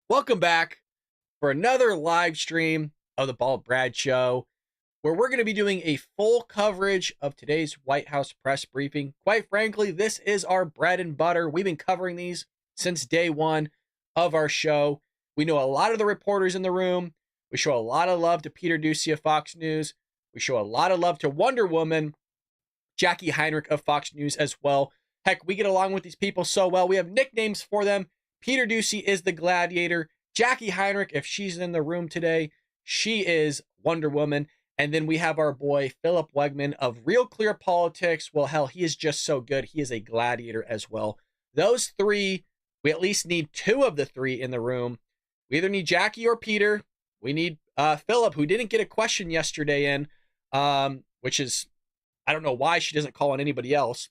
Welcome back for another live stream of the Bald Brad Show, where we're going to be doing a full coverage of today's White House press briefing. Quite frankly, this is our bread and butter. We've been covering these since day one of our show. We know a lot of the reporters in the room. We show a lot of love to Peter Doocy of Fox News. We show a lot of love to Wonder Woman, Jackie Heinrich of Fox News as well. Heck, we get along with these people so well. We have nicknames for them. Peter Doocy is the Gladiator. Jackie Heinrich, if she's in the room today, she is Wonder Woman. And then we have our boy, Philip Wegman of Real Clear Politics. Well, hell, he is just so good. He is a gladiator as well. Those three, we at least need two of the three in the room. We either need Jackie or Peter. We need Philip, who didn't get a question yesterday in, which is, I don't know why she doesn't call on anybody else.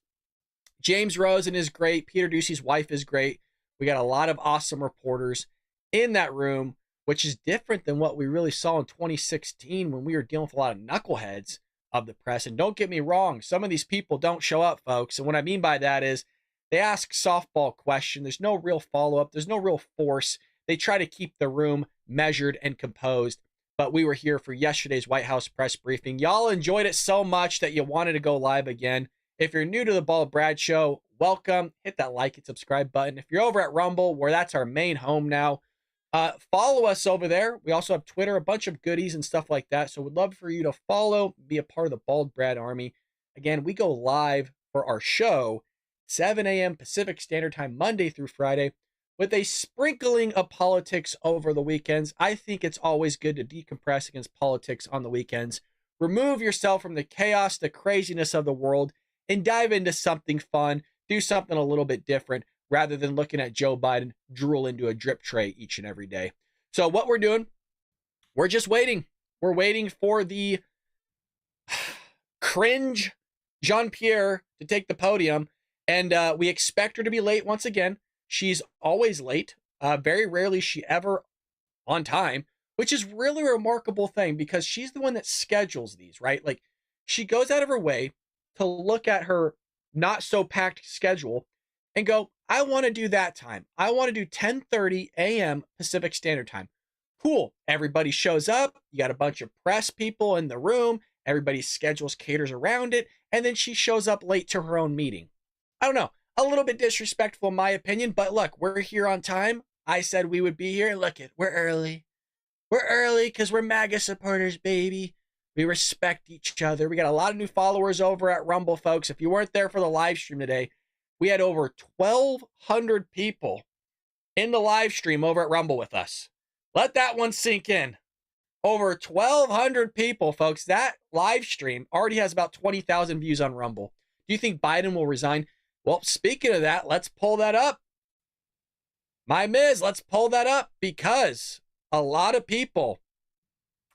James Rosen is great. Peter Doocy's wife is great. We got a lot of awesome reporters in that room, which is different than what we really saw in 2016 when we were dealing with a lot of knuckleheads of the press. And don't get me wrong, some of these people don't show up, folks. And what I mean by that is they ask softball question. There's no real follow-up. There's no real force. They try to keep the room measured and composed. But we were here for yesterday's White House press briefing. Y'all enjoyed it so much that you wanted to go live again. If you're new to the Bald Brad Show, welcome. Hit that like and subscribe button. If you're over at Rumble, where that's our main home now, follow us over there. We also have Twitter, a bunch of goodies and stuff like that. So we'd love for you to follow, be a part of the Bald Brad Army. Again, we go live for our show, 7 a.m. Pacific Standard Time, Monday through Friday, with a sprinkling of politics over the weekends. I think it's always good to decompress against politics on the weekends. Remove yourself from the chaos, the craziness of the world, and dive into something fun. Do something a little bit different rather than looking at Joe Biden drool into a drip tray each and every day. So what we're doing, we're just waiting. We're waiting for the cringe Jean-Pierre to take the podium, and we expect her to be late once again. She's always late. Very rarely is she ever on time, which is really a remarkable thing because she's the one that schedules these, right? Like, she goes out of her way to look at her not so packed schedule and go, I want to do that time. I want to do 10:30 a.m. Pacific Standard Time. Cool. Everybody shows up. You got a bunch of press people in the room. Everybody's schedules caters around it. And then she shows up late to her own meeting. I don't know. A little bit disrespectful in my opinion, but look, we're here on time. I said we would be here. Look it, we're early. We're early because we're MAGA supporters, baby. We respect each other. We got a lot of new followers over at Rumble, folks. If you weren't there for the live stream today, we had over 1,200 people in the live stream over at Rumble with us. Let that one sink in. Over 1,200 people, folks. That live stream already has about 20,000 views on Rumble. Do you think Biden will resign? Well, speaking of that, let's pull that up. My Miz, let's pull that up because a lot of people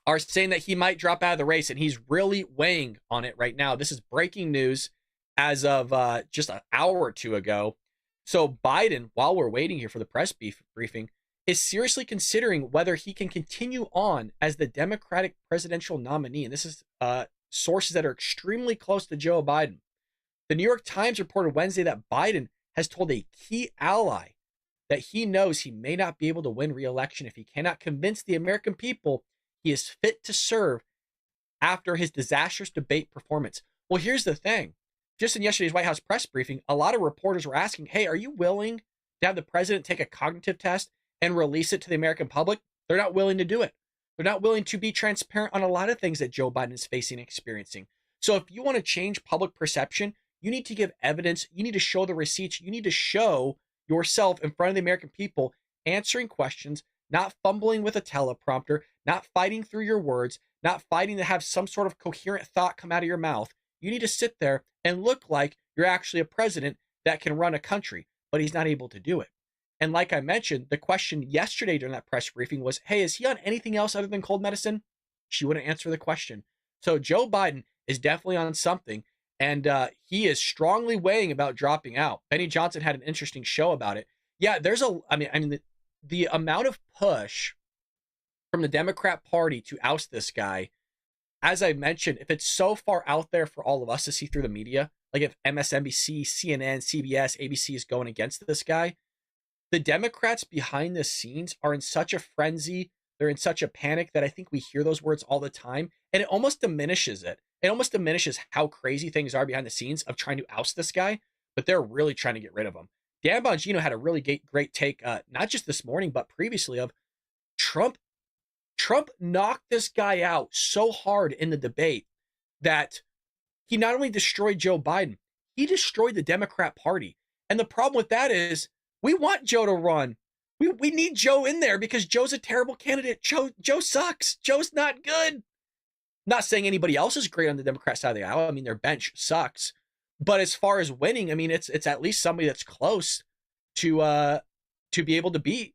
are saying that he might drop out of the race, and he's really weighing on it right now. This is breaking news as of just an hour or two ago. So Biden, while we're waiting here for the press briefing, is seriously considering whether he can continue on as the Democratic presidential nominee. And this is sources that are extremely close to Joe Biden. The New York Times reported Wednesday that Biden has told a key ally that he knows he may not be able to win re-election if he cannot convince the American people he is fit to serve after his disastrous debate performance. Well, here's the thing. Just in yesterday's White House press briefing, a lot of reporters were asking, hey, are you willing to have the president take a cognitive test and release it to the American public? They're not willing to do it. They're not willing to be transparent on a lot of things that Joe Biden is facing and experiencing. So if you want to change public perception, you need to give evidence. You need to show the receipts. You need to show yourself in front of the American people, answering questions, not fumbling with a teleprompter, not fighting through your words, not fighting to have some sort of coherent thought come out of your mouth. You need to sit there and look like you're actually a president that can run a country, but he's not able to do it. And like I mentioned, the question yesterday during that press briefing was, hey, is he on anything else other than cold medicine? She wouldn't answer the question. So Joe Biden is definitely on something, and he is strongly weighing about dropping out. Benny Johnson had an interesting show about it. Yeah, the amount of push from the Democrat Party to oust this guy, as I mentioned, if it's so far out there for all of us to see through the media, like if MSNBC, CNN, CBS, ABC is going against this guy, the Democrats behind the scenes are in such a frenzy. They're in such a panic that I think we hear those words all the time, and it almost diminishes it. It almost diminishes how crazy things are behind the scenes of trying to oust this guy, but they're really trying to get rid of him. Dan Bongino had a really great take, not just this morning, but previously of Trump. Trump knocked this guy out so hard in the debate that he not only destroyed Joe Biden, he destroyed the Democrat Party. And the problem with that is we want Joe to run. We need Joe in there because Joe's a terrible candidate. Joe sucks. Joe's not good. Not saying anybody else is great on the Democrat side of the aisle. I mean, their bench sucks. But as far as winning, I mean, it's at least somebody that's close to be able to beat.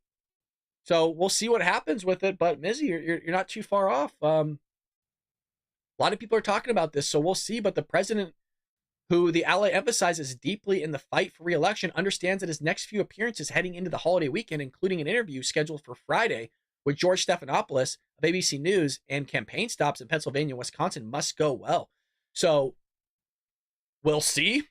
So we'll see what happens with it. But Mizzy, you're not too far off. A lot of people are talking about this, so we'll see. But the president, who the ally emphasizes deeply in the fight for re-election, understands that his next few appearances heading into the holiday weekend, including an interview scheduled for Friday with George Stephanopoulos of ABC News and campaign stops in Pennsylvania and Wisconsin, must go well. So we'll see.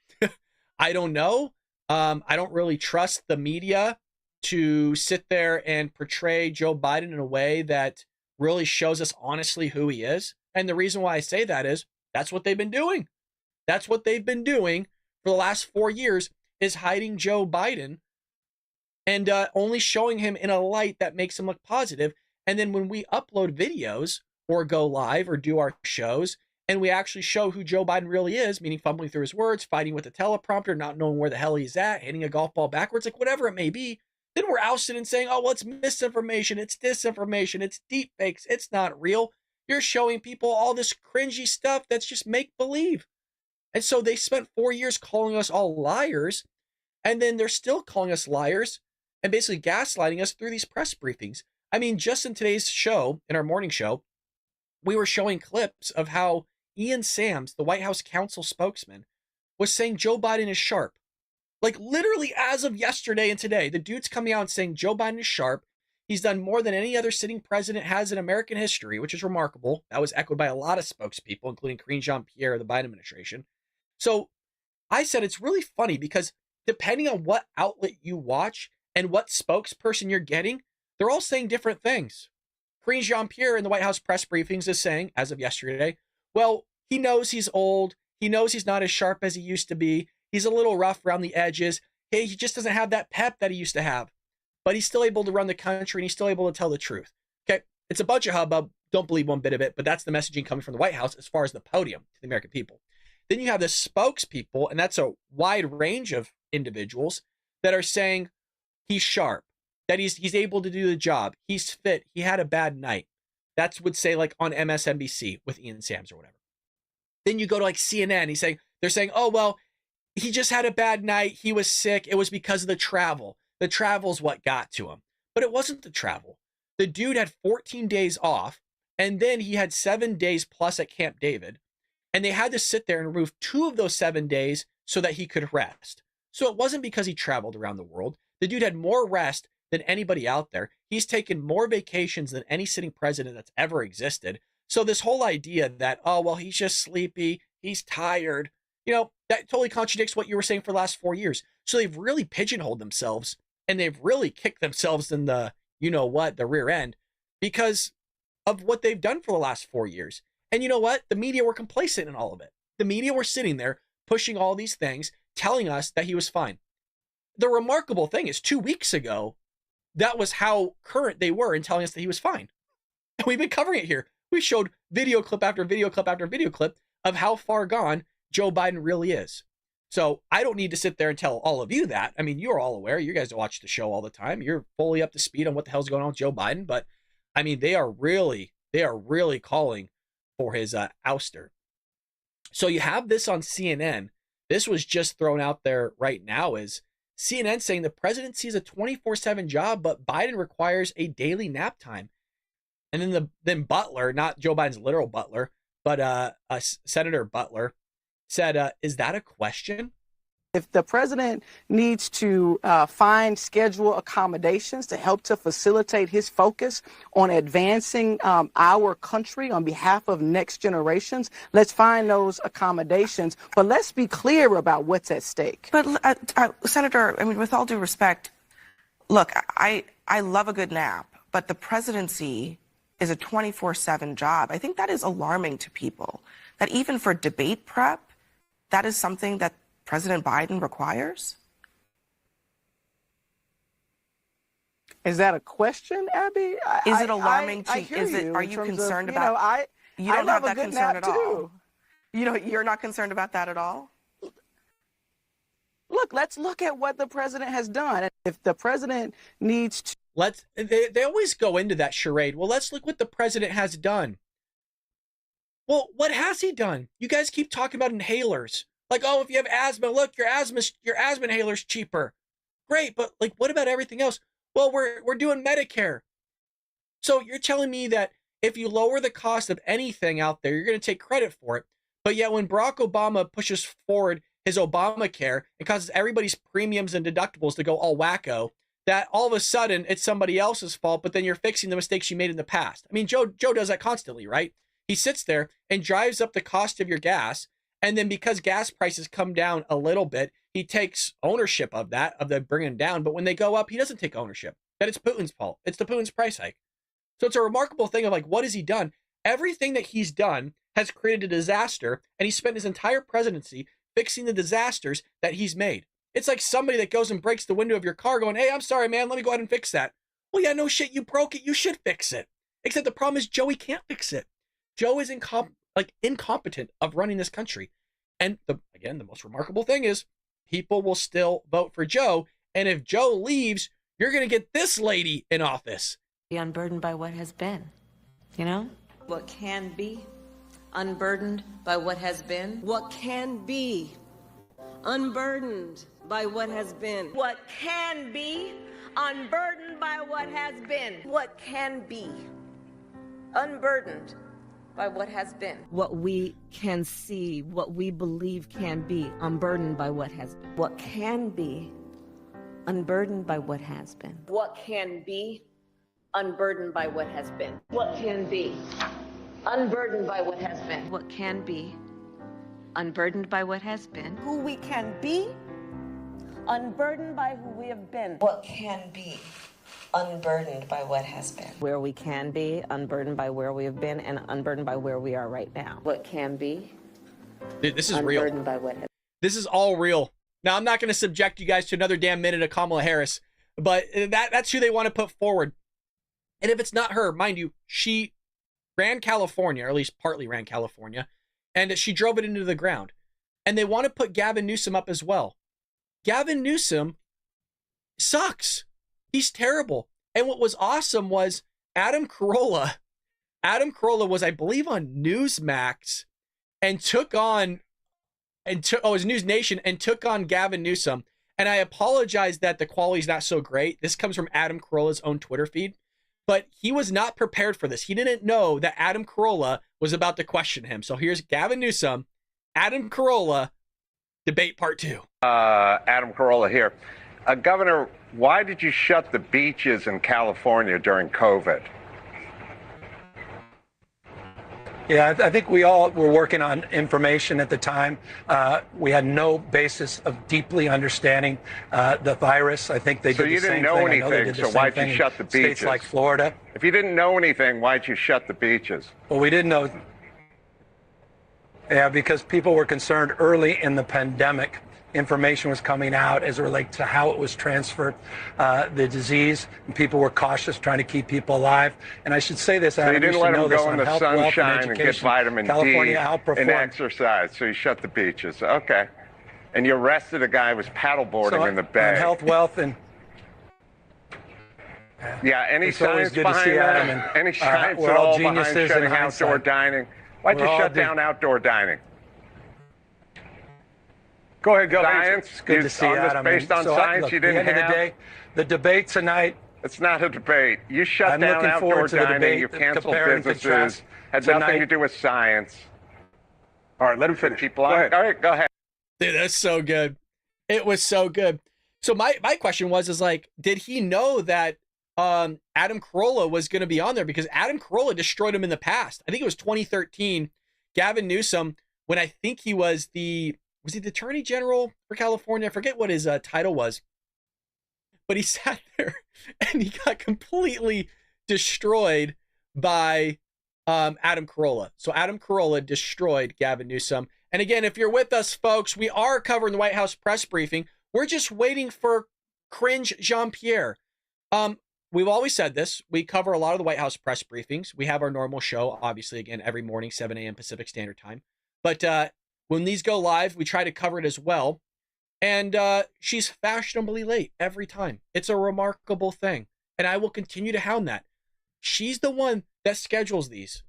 I don't know. I don't really trust the media to sit there and portray Joe Biden in a way that really shows us honestly who he is. And the reason why I say that is that's what they've been doing. That's what they've been doing for the last 4 years, is hiding Joe Biden and only showing him in a light that makes him look positive. And then when we upload videos or go live or do our shows and we actually show who Joe Biden really is, meaning fumbling through his words, fighting with a teleprompter, not knowing where the hell he's at, hitting a golf ball backwards, like whatever it may be, then we're ousted and saying, oh, well, it's misinformation, it's disinformation, it's deep fakes, it's not real. You're showing people all this cringy stuff that's just make-believe. And so they spent 4 years calling us all liars, and then they're still calling us liars and basically gaslighting us through these press briefings. I mean, just in today's show, in our morning show, we were showing clips of how Ian Sams, the White House counsel spokesman, was saying Joe Biden is sharp. Like literally as of yesterday and today, the dude's coming out and saying Joe Biden is sharp. He's done more than any other sitting president has in American history, which is remarkable. That was echoed by a lot of spokespeople, including Karine Jean-Pierre of the Biden administration. So I said it's really funny because depending on what outlet you watch and what spokesperson you're getting, they're all saying different things. Karine Jean-Pierre in the White House press briefings is saying, as of yesterday, well, he knows he's old. He knows he's not as sharp as he used to be. He's a little rough around the edges. Hey, he just doesn't have that pep that he used to have. But he's still able to run the country and he's still able to tell the truth. Okay, it's a bunch of hubbub. Don't believe one bit of it, but that's the messaging coming from the White House as far as the podium to the American people. Then you have the spokespeople, and that's a wide range of individuals that are saying he's sharp, that he's able to do the job, he's fit, he had a bad night. That's would say like on MSNBC with Ian Sams or whatever. Then you go to like CNN, they're saying, oh, well, he just had a bad night, he was sick, it was because of the travel. The travel's what got to him. But it wasn't the travel. The dude had 14 days off, and then he had 7 days plus at Camp David. And they had to sit there and remove 2 of those 7 days so that he could rest. So it wasn't because he traveled around the world. The dude had more rest than anybody out there. He's taken more vacations than any sitting president that's ever existed. So this whole idea that, oh, well, he's just sleepy, he's tired, that totally contradicts what you were saying for the last 4 years. So they've really pigeonholed themselves and they've really kicked themselves in the, the rear end because of what they've done for the last 4 years. And you know what? The media were complacent in all of it. The media were sitting there pushing all these things, telling us that he was fine. The remarkable thing is 2 weeks ago, that was how current they were in telling us that he was fine. And we've been covering it here. We showed video clip after video clip after video clip of how far gone Joe Biden really is. So I don't need to sit there and tell all of you that. I mean, you're all aware. You guys watch the show all the time. You're fully up to speed on what the hell's going on with Joe Biden. But I mean, they are really calling for his ouster. So you have this on CNN. This was just thrown out there right now is CNN saying the presidency is a 24/7 job, but Biden requires a daily nap time. And then Butler, not Joe Biden's literal butler, but Senator Butler said, is that a question? If the president needs to find schedule accommodations to help to facilitate his focus on advancing our country on behalf of next generations, let's find those accommodations. But let's be clear about what's at stake. But Senator, I mean, with all due respect, Look, I love a good nap, but the presidency is a 24/7 job. I think that is alarming to people, that even for debate prep, that is something that President Biden requires. Is that a question, Abby? Is it alarming to you? Are you concerned about? You I don't love have that a good concern nap at all. too. You're not concerned about that at all? Look, let's look at what the president has done. If the president needs to They always go into that charade. Well, let's look what the president has done. Well, what has he done? You guys keep talking about inhalers. Like, oh, if you have asthma, look, your asthma inhaler's cheaper. Great, but like, what about everything else? Well, we're doing Medicare. So you're telling me that if you lower the cost of anything out there, you're going to take credit for it. But yet when Barack Obama pushes forward his Obamacare and causes everybody's premiums and deductibles to go all wacko, that all of a sudden it's somebody else's fault, but then you're fixing the mistakes you made in the past. I mean, Joe does that constantly, right? He sits there and drives up the cost of your gas. And then because gas prices come down a little bit, he takes ownership of that, of the bringing down. But when they go up, he doesn't take ownership. That it's Putin's fault. It's the Putin's price hike. So it's a remarkable thing of like, what has he done? Everything that he's done has created a disaster, and he spent his entire presidency fixing the disasters that he's made. It's like somebody that goes and breaks the window of your car going, hey, I'm sorry, man, let me go ahead and fix that. Well, yeah, no shit, you broke it, you should fix it. Except the problem is Joey can't fix it. Joe is incompetent of running this country. And the most remarkable thing is people will still vote for Joe. And if Joe leaves, you're going to get this lady in office. Be unburdened by what has been, you know? What can be unburdened by what has been. What can be unburdened by what has been. What can be unburdened by what has been. What can be unburdened by what has been. What we can see, what we believe can be unburdened by what has been. What can be unburdened by what has been. What can be unburdened by what has been. What can be unburdened by what has been. What can be unburdened by what has been. Who we can be unburdened by who we have been. What can be unburdened by what has been. Where we can be unburdened by where we have been and unburdened by where we are right now. What can be. Dude, this is real. Unburdened by what has. This is all real. Now, I'm not going to subject you guys to another damn minute of Kamala Harris, but that's who they want to put forward. And if it's not her, mind you, she ran California, or at least partly ran California, and she drove it into the ground. And they want to put Gavin Newsom up as well. Gavin Newsom sucks. He's terrible. And what was awesome was Adam Carolla was, I believe, on Newsmax and it was News Nation and took on Gavin Newsom. And I apologize that the quality's not so great. This comes from Adam Carolla's own Twitter feed. But he was not prepared for this. He didn't know that Adam Carolla was about to question him. So here's Gavin Newsom, Adam Carolla, debate part 2. Adam Carolla here. Governor, why did you shut the beaches in California during COVID? Yeah, I think we all were working on information at the time. We had no basis of deeply understanding the virus. I think they did the same thing. So you didn't know anything, so why'd you shut the beaches? States like Florida. If you didn't know anything, why'd you shut the beaches? Well, we didn't know. Yeah, because people were concerned early in the pandemic. Information was coming out as it relates to how it was transferred, the disease, and people were cautious, trying to keep people alive. And I should say this, so Adam, you didn't you let know them this go in on the health, wealth, sunshine and get vitamin California D outperformed. and exercise, so you shut the beaches. Okay. And you arrested a guy who was paddleboarding in the bay. On health, wealth, and... Yeah, any it's always science good to behind see that? Adam, and, any science we're at all all behind geniuses shutting in outdoor hindsight. dining? Why'd you We're all shut down outdoor dining? Go ahead, science. It's good to see Adam. Based on science, look, you didn't at the end of the day, the debate tonight. It's not a debate. You shut I'm down looking outdoor forward to the dining. debate, You canceled compare and businesses. contrast Had tonight. nothing to do with science. All right, let him finish. People, all right, go ahead. Dude, that's so good. It was so good. So my question is like, did he know that Adam Carolla was going to be on there? Because Adam Carolla destroyed him in the past. I think it was 2013. Gavin Newsom, when I think he was he the Attorney General for California? I forget what his title was. but he sat there and he got completely destroyed by Adam Carolla. So Adam Carolla destroyed Gavin Newsom. And again, if you're with us, folks, we are covering the White House press briefing. We're just waiting for cringe Jean-Pierre. We've always said this. We cover a lot of the White House press briefings. We have our normal show, obviously, again, every morning, 7 a.m. Pacific Standard Time. But when these go live, we try to cover it as well. And she's fashionably late every time. It's a remarkable thing. And I will continue to hound that. She's the one that schedules these.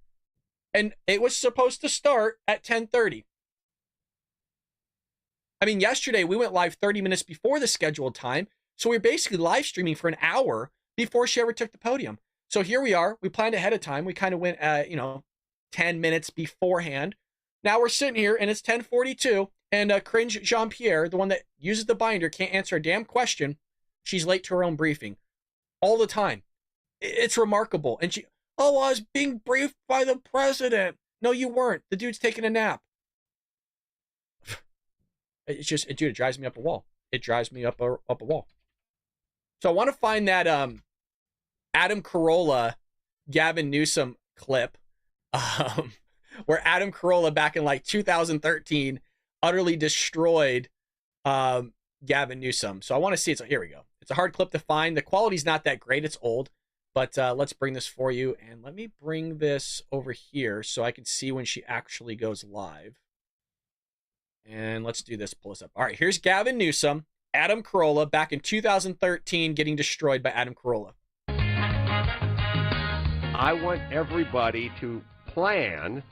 And it was supposed to start at 10:30. I mean, yesterday we went live 30 minutes before the scheduled time. So we were basically live streaming for an hour before she ever took the podium. So here we are. We planned ahead of time. We kind of went, 10 minutes beforehand. Now we're sitting here and it's 10:42. And cringe Jean-Pierre, the one that uses the binder, can't answer a damn question. She's late to her own briefing all the time. It's remarkable. And I was being briefed by the president. No, you weren't. The dude's taking a nap. It's just, dude, it drives me up a wall. It drives me up a wall. So I want to find that Adam Carolla, Gavin Newsom clip where Adam Carolla back in like 2013 utterly destroyed Gavin Newsom. So I want to see it. So here we go. It's a hard clip to find. The quality's not that great. It's old. But let's bring this for you. And let me bring this over here so I can see when she actually goes live. And let's do this. Pull this up. All right, here's Gavin Newsom, Adam Carolla, back in 2013 getting destroyed by Adam Carolla. I want everybody to plan,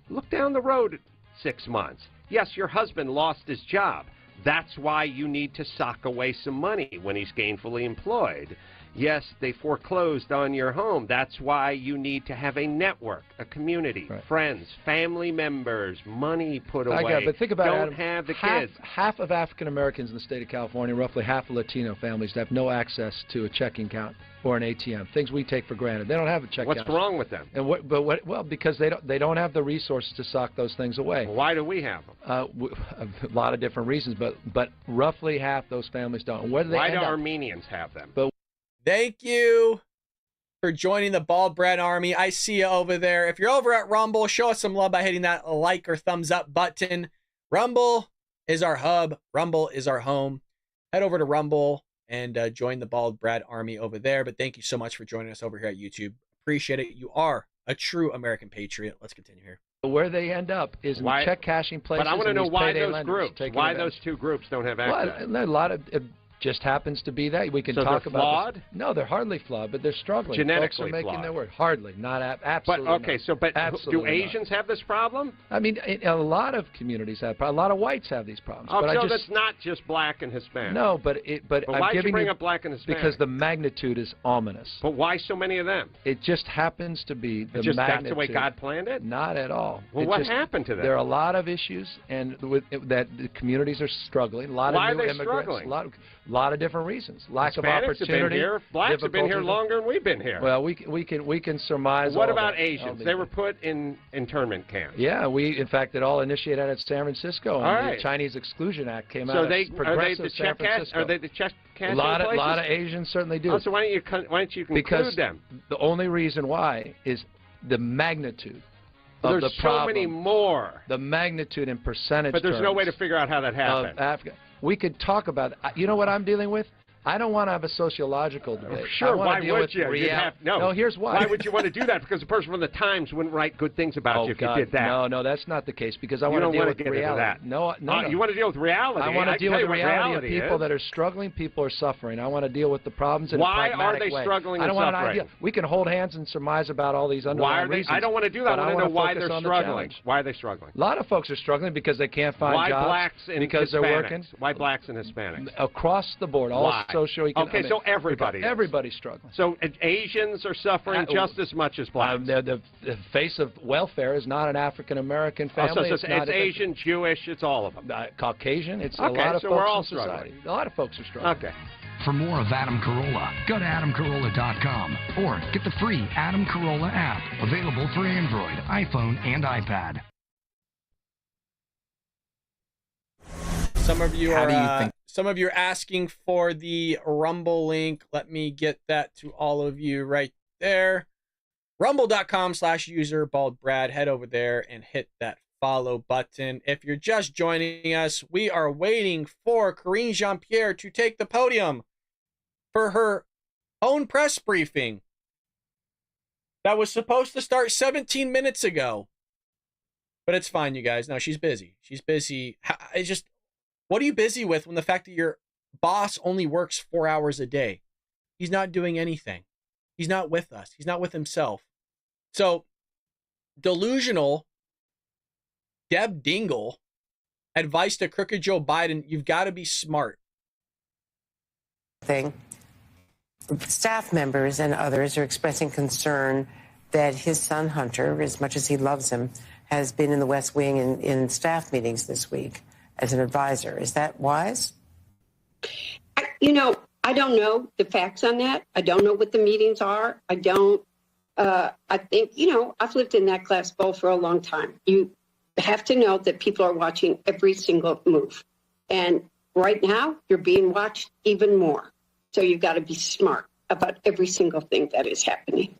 look down the road 6 months. Yes, your husband lost his job. That's why you need to sock away some money when he's gainfully employed. Yes, they foreclosed on your home. That's why you need to have a network, a community, right. Friends, family members, money put away. I got it, but think about Don't Adam, have the kids. Half of African Americans in the state of California, roughly half of Latino families, have no access to a checking account or an ATM. Things we take for granted. They don't have a checking account. What's wrong with them? And well, because they don't have the resources to sock those things away. Well, why do we have them? A lot of different reasons, but roughly half those families don't. Why do Armenians have them? Thank you for joining the Bald Bread Army. I see you over there. If you're over at Rumble, show us some love by hitting that like or thumbs up button. Rumble is our hub. Rumble is our home. Head over to Rumble and join the Bald Bread Army over there. But thank you so much for joining us over here at YouTube. Appreciate it. You are a true American patriot. Let's continue here. Where they end up is in check cashing places. But I want to know why those two groups don't have access. Well, a lot of just happens to be that. We can talk about flawed? This. No, they're hardly flawed, but they're struggling. Genetically Folks are making flawed. their word. Hardly, not absolutely. But okay, not. Do Asians have this problem? I mean, a lot of communities have. A lot of whites have these problems. Oh, but so that's not just black and Hispanic. No, but why did you bring up black and Hispanic? Because the magnitude is ominous. But why so many of them? It just happens to be the magnitude. That's the way God planned it? Not at all. Well, what happened to them? There are a lot of issues, and that the communities are struggling. A lot of new immigrants. Struggling? A lot of different reasons. Lack of Hispanics opportunity. Have been here. Blacks have been here longer than we've been here. Well, we can surmise. What about Asians? They were put in internment camps. Yeah, it all initiated out of San Francisco. And the Chinese Exclusion Act came out of progressive San Francisco. Are they the check cashing places? A lot of Asians certainly do. Oh, so why don't you conclude them? The only reason why is the magnitude. Of there's the problem. So many more. The magnitude in percentage. But there's no way to figure out how that happened. Africa. We could talk about it. You know what I'm dealing with? I don't want to have a sociological debate. Sure, why would you? No, here's why. Why would you want to do that? Because the person from the Times wouldn't write good things about you if you did that. No, that's not the case. Because I want to deal with reality. No. You want to deal with reality. I want to deal with the reality of people that are struggling. People are suffering. I want to deal with the problems in a pragmatic way. Why are they struggling and suffering? We can hold hands and surmise about all these underlying reasons. I don't want to do that. I want to know why they're struggling. Why are they struggling? A lot of folks are struggling because they can't find jobs. Why blacks and because they're working. Why blacks and Hispanics? Across the board, all socioeconomic. Okay, so everybody's struggling. So Asians are suffering just as much as blacks. The face of welfare is not an African American family. So it's Asian, Jewish, it's all of them. Caucasian. It's a lot of so folks we're all in society. struggling. A lot of folks are struggling. Okay. For more of Adam Carolla, go to adamcarolla.com or get the free Adam Carolla app, available for Android, iPhone, and iPad. Some of you How are do you think? some of you are asking for the Rumble link. Let me get that to all of you right there. Rumble.com/user bald Brad. Head over there and hit that follow button. If you're just joining us, we are waiting for Karine Jean-Pierre to take the podium for her own press briefing that was supposed to start 17 minutes ago. But it's fine, you guys. No, she's busy. She's busy. It's just, what are you busy with when the fact that your boss only works 4 hours a day? He's not doing anything. He's not with us. He's not with himself. So, delusional Deb Dingle advice to crooked Joe Biden, you've got to be smart. Staff members and others are expressing concern that his son Hunter, as much as he loves him, has been in the West Wing in staff meetings this week as an advisor. Is that wise? I don't know the facts on that. I don't know what the meetings are. I think, I've lived in that glass bowl for a long time. You have to know that people are watching every single move. And right now, you're being watched even more. So you've got to be smart about every single thing that is happening.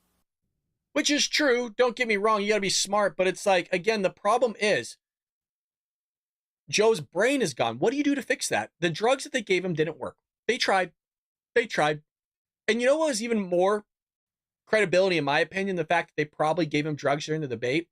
Which is true. Don't get me wrong. You got to be smart. But it's like, again, the problem is Joe's brain is gone. What do you do to fix that? The drugs that they gave him didn't work. They tried. And you know what was even more credibility, in my opinion, the fact that they probably gave him drugs during the debate,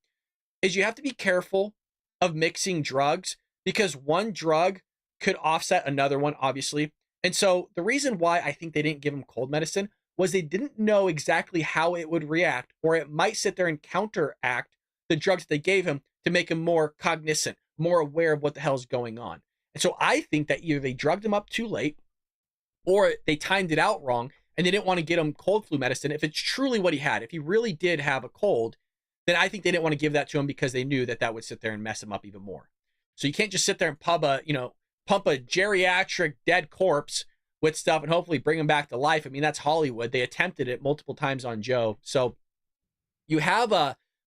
is you have to be careful of mixing drugs because one drug could offset another one, obviously. And so the reason why I think they didn't give him cold medicine was they didn't know exactly how it would react, or it might sit there and counteract the drugs that they gave him to make him more cognizant, more aware of what the hell is going on. And so I think that either they drugged him up too late or they timed it out wrong and they didn't want to get him cold flu medicine. If it's truly what he had, if he really did have a cold, then I think they didn't want to give that to him because they knew that that would sit there and mess him up even more. So you can't just sit there and pump a geriatric dead corpse with stuff and hopefully bring him back to life. I mean, that's Hollywood. They attempted it multiple times on Joe. So you have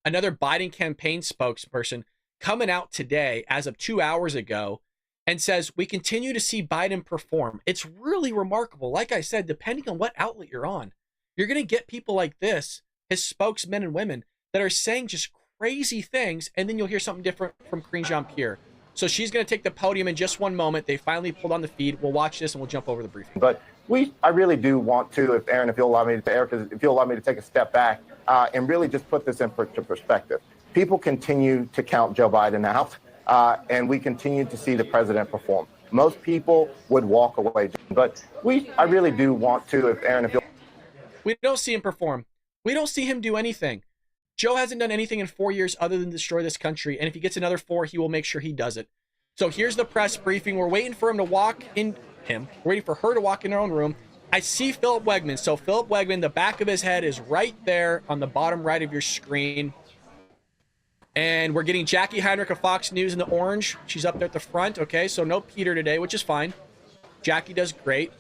another Biden campaign spokesperson coming out today as of 2 hours ago and says, we continue to see Biden perform. It's really remarkable. Like I said, depending on what outlet you're on, you're going to get people like this, his spokesmen and women, that are saying just crazy things, and then you'll hear something different from Karine Jean-Pierre. So she's going to take the podium in just one moment. They finally pulled on the feed. We'll watch this and we'll jump over the briefing. But I really do want to, if you'll allow me to take a step back and really just put this into perspective. People continue to count Joe Biden out, and we continue to see the president perform. Most people would walk away, but I really do want to, we don't see him perform. We don't see him do anything. Joe hasn't done anything in 4 years other than destroy this country. And if he gets another 4, he will make sure he does it. So here's the press briefing. We're waiting for him to walk in We're waiting for her to walk in her own room. I see Philip Wegman. So Philip Wegman, the back of his head is right there on the bottom right of your screen. And we're getting Jackie Heinrich of Fox News in the orange. She's up there at the front. Okay, so no Peter today, which is fine. Jackie does great.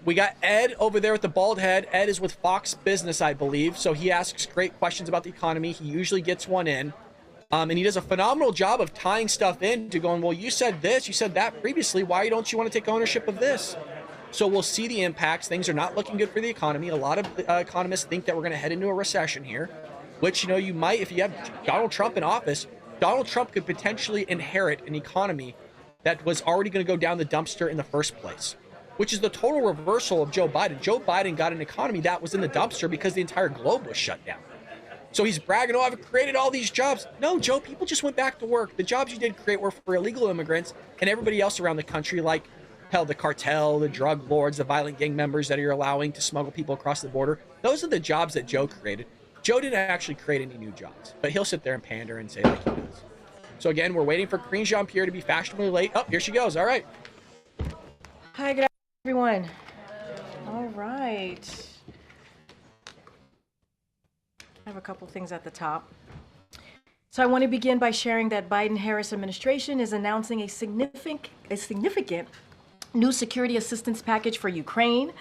We got Ed over there with the bald head. Ed is with Fox Business, I believe. So he asks great questions about the economy. He usually gets one in. And he does a phenomenal job of tying stuff in to going, well, you said this, you said that previously. Why don't you want to take ownership of this? So we'll see the impacts. Things are not looking good for the economy. A lot of economists think that we're going to head into a recession here, which, you might, if you have Donald Trump in office, Donald Trump could potentially inherit an economy that was already going to go down the dumpster in the first place, which is the total reversal of Joe Biden. Joe Biden got an economy that was in the dumpster because the entire globe was shut down. So he's bragging, oh, I've created all these jobs. No, Joe, people just went back to work. The jobs you did create were for illegal immigrants and everybody else around the country, like, hell, the cartel, the drug lords, the violent gang members that you're allowing to smuggle people across the border. Those are the jobs that Joe created. Joe didn't actually create any new jobs, but he'll sit there and pander and say like he does. So again, we're waiting for Karine Jean-Pierre to be fashionably late. Oh, here she goes. All right. Hi, good everyone. All right. I have a couple things at the top. So I want to begin by sharing that Biden-Harris administration is announcing a significant new security assistance package for Ukraine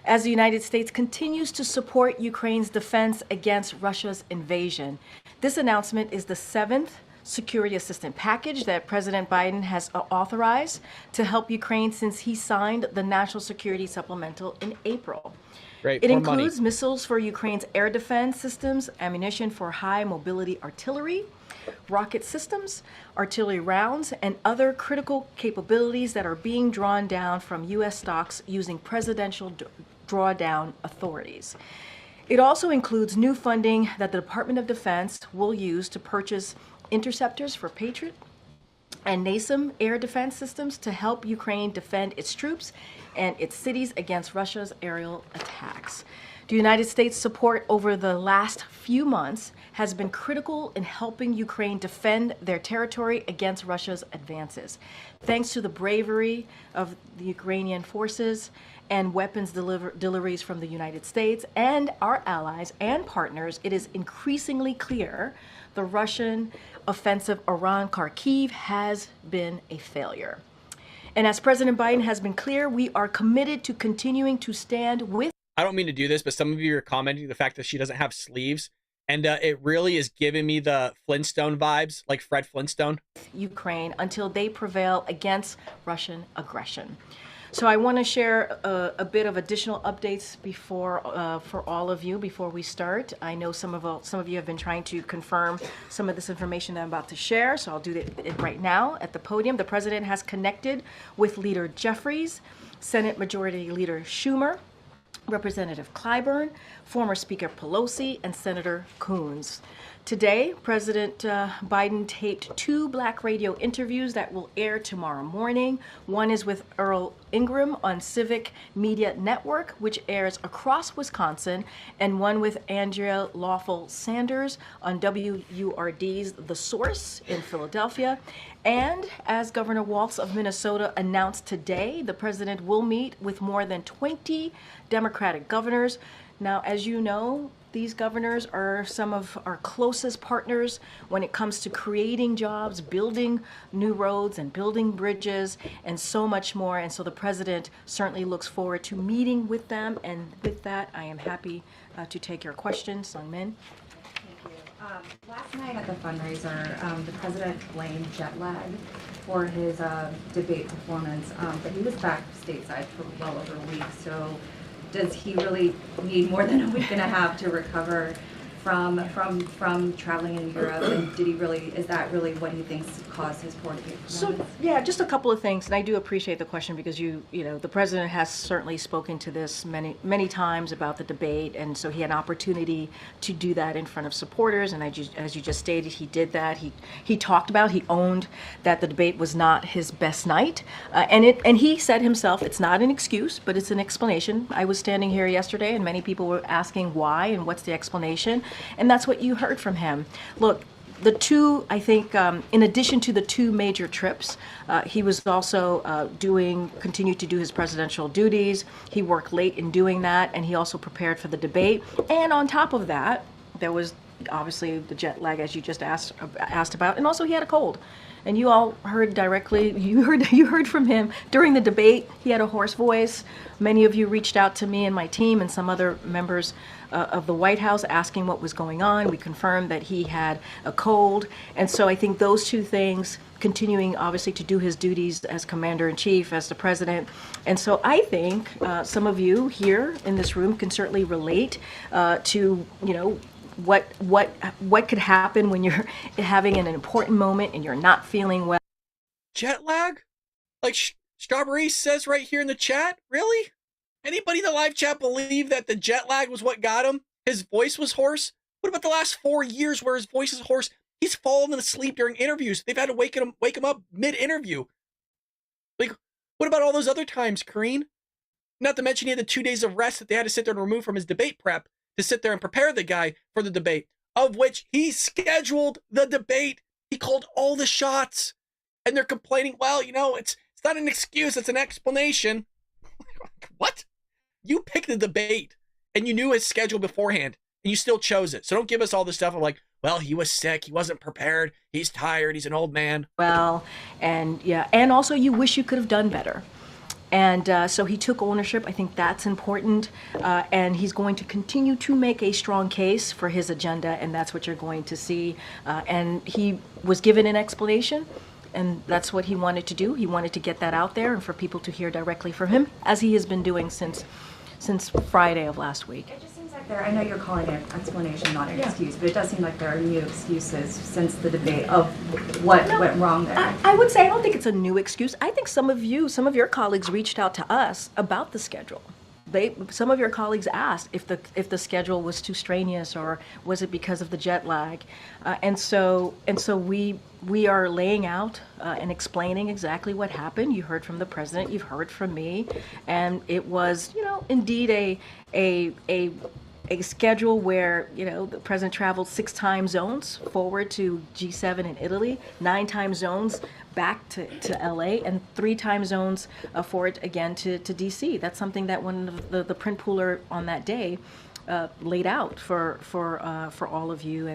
as the United States continues to support Ukraine's defense against Russia's invasion. This announcement is the 7th security assistance package that President Biden has authorized to help Ukraine since he signed the National Security Supplemental in April. Great. It More includes money. missiles for Ukraine's air defense systems, ammunition for high mobility artillery, rocket systems, artillery rounds, and other critical capabilities that are being drawn down from U.S. stocks using presidential drawdown authorities. It also includes new funding that the Department of Defense will use to purchase interceptors for Patriot and NASAM air defense systems to help Ukraine defend its troops and its cities against Russia's aerial attacks. The United States' support over the last few months has been critical in helping Ukraine defend their territory against Russia's advances. Thanks to the bravery of the Ukrainian forces and weapons deliveries from the United States and our allies and partners, it is increasingly clear the Russian offensive around Kharkiv has been a failure. And as President Biden has been clear, we are committed to continuing to stand with. I don't mean to do this, but some of you are commenting the fact that she doesn't have sleeves. And it really is giving me the Flintstone vibes, like Fred Flintstone. Ukraine until they prevail against Russian aggression. So I want to share a bit of additional updates before for all of you before we start. I know some of you have been trying to confirm some of this information that I'm about to share, so I'll do it right now at the podium. The president has connected with Leader Jeffries, Senate Majority Leader Schumer, Representative Clyburn, former Speaker Pelosi, and Senator Coons. Today, President Biden taped 2 Black radio interviews that will air tomorrow morning. One is with Earl Ingram on Civic Media Network, which airs across Wisconsin, and one with Andrea Lawful Sanders on WURD's The Source in Philadelphia. And as Governor Walz of Minnesota announced today, the president will meet with more than 20 Democratic governors. Now, as you know, these governors are some of our closest partners when it comes to creating jobs, building new roads and building bridges and so much more. And so the president certainly looks forward to meeting with them. And with that, I am happy to take your questions. Sung Min. Last night at the fundraiser, the president blamed jet lag for his debate performance, but he was back stateside for well over a week. So does he really need more than a week and a half to recover from traveling in Europe? And is that really what he thinks caused his poor debate performance? So, yeah, just a couple of things, and I do appreciate the question because you know, the president has certainly spoken to this many times about the debate, and so he had an opportunity to do that in front of supporters, and as you just stated, he did that. He talked about, he owned that the debate was not his best night, and he said himself, it's not an excuse, but it's an explanation. I was standing here yesterday, and many people were asking why and what's the explanation. And that's what you heard from him. Look, the two, I think, in addition to the 2 major trips, he was also continued to do his presidential duties. He worked late in doing that, and he also prepared for the debate. And on top of that, there was obviously the jet lag, as you just asked about, and also he had a cold. And you all heard directly, you heard from him during the debate. He had a hoarse voice. Many of you reached out to me and my team and some other members of the White House asking what was going on. We confirmed that he had a cold. And so I think those 2 things, continuing obviously to do his duties as commander-in-chief, as the president. And so I think some of you here in this room can certainly relate to, you know, what could happen when you're having an important moment and you're not feeling well. Jet lag? Like Strawberry says right here in the chat? Really? Anybody in the live chat believe that the jet lag was what got him? His voice was hoarse? What about the last 4 years where his voice is hoarse? He's fallen asleep during interviews. They've had to wake him up mid-interview. Like, what about all those other times, Karine? Not to mention he had the 2 days of rest that they had to sit there and remove from his debate prep to sit there and prepare the guy for the debate, of which he scheduled the debate. He called all the shots. And they're complaining, well, you know, it's not an excuse, it's an explanation. What? You picked the debate, and you knew his schedule beforehand, and you still chose it. So don't give us all this stuff of like, well, he was sick, he wasn't prepared, he's tired, he's an old man. Well, and yeah, and also you wish you could have done better. And so he took ownership. I think that's important. And he's going to continue to make a strong case for his agenda, and that's what you're going to see. And he was given an explanation, and that's what he wanted to do. He wanted to get that out there and for people to hear directly from him, as he has been doing since Friday of last week. It just seems like I know you're calling it an explanation, not an excuse, but it does seem like there are new excuses since the debate of what went wrong there. I would say I don't think it's a new excuse. I think some of your colleagues reached out to us about the schedule. Some of your colleagues asked if the schedule was too strenuous or was it because of the jet lag, and so we are laying out and explaining exactly what happened. You heard from the president, you've heard from me, and it was indeed a schedule where the president traveled 6 time zones forward to G7 in Italy, 9 time zones back to LA, and 3 time zones forward again to DC. That's something that one of the print pooler on that day laid out for all of you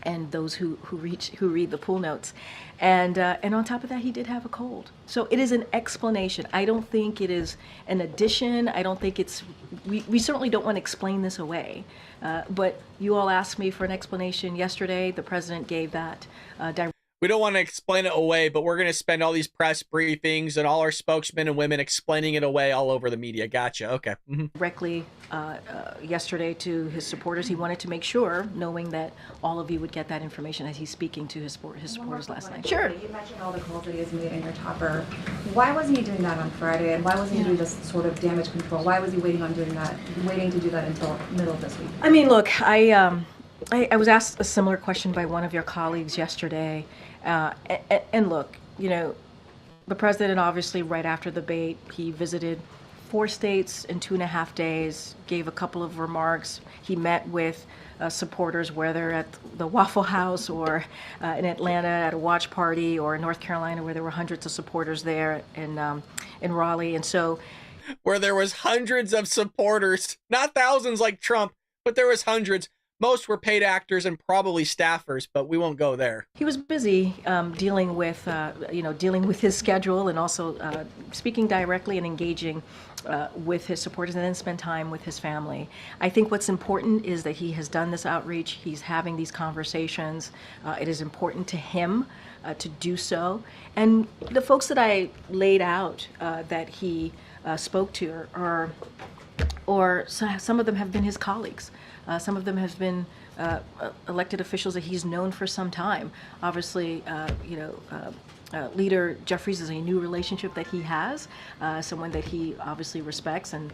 and those who read the pool notes. And on top of that, he did have a cold. So it is an explanation. I don't think it is an addition. I don't think it's, we certainly don't want to explain this away. But you all asked me for an explanation yesterday. The president gave that We don't want to explain it away, but we're going to spend all these press briefings and all our spokesmen and women explaining it away all over the media. Gotcha. Okay. Directly yesterday to his supporters. He wanted to make sure, knowing that all of you would get that information as he's speaking to his supporters last night. Sure. You mentioned all the calls that he has made in your topper. Why wasn't he doing that on Friday? And why wasn't he doing this sort of damage control? Why was he waiting to do that until middle of this week? I mean, look, I was asked a similar question by one of your colleagues yesterday. And look, the president obviously right after the debate, he visited 4 states in 2.5 days, gave a couple of remarks. He met with supporters, whether at the Waffle House or in Atlanta at a watch party, or in North Carolina where there were hundreds of supporters there in Raleigh. And so where there was hundreds of supporters, not thousands like Trump, but there was hundreds. Most were paid actors and probably staffers, but we won't go there. He was busy dealing with his schedule, and also speaking directly and engaging with his supporters, and then spend time with his family. I think what's important is that he has done this outreach. He's having these conversations. It is important to him to do so. And the folks that I laid out that he spoke to or some of them have been his colleagues. Some of them have been elected officials that he's known for some time. Obviously, Leader Jeffries is a new relationship that he has, someone that he obviously respects, and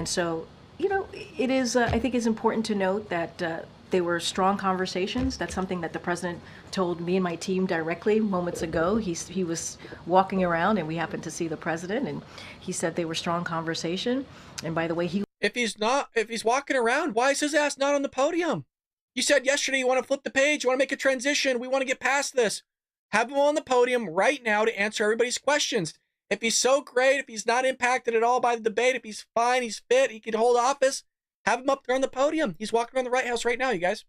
so it is. I think it's important to note that they were strong conversations. That's something that the president told me and my team directly moments ago. He was walking around, and we happened to see the president, and he said they were strong conversation. And by the way, if he's walking around, why is his ass not on the podium? You said yesterday you want to flip the page, you want to make a transition, we want to get past this. Have him on the podium right now to answer everybody's questions. If he's so great, if he's not impacted at all by the debate, if he's fine, he's fit, he can hold office, have him up there on the podium. He's walking around the White House right now, you guys.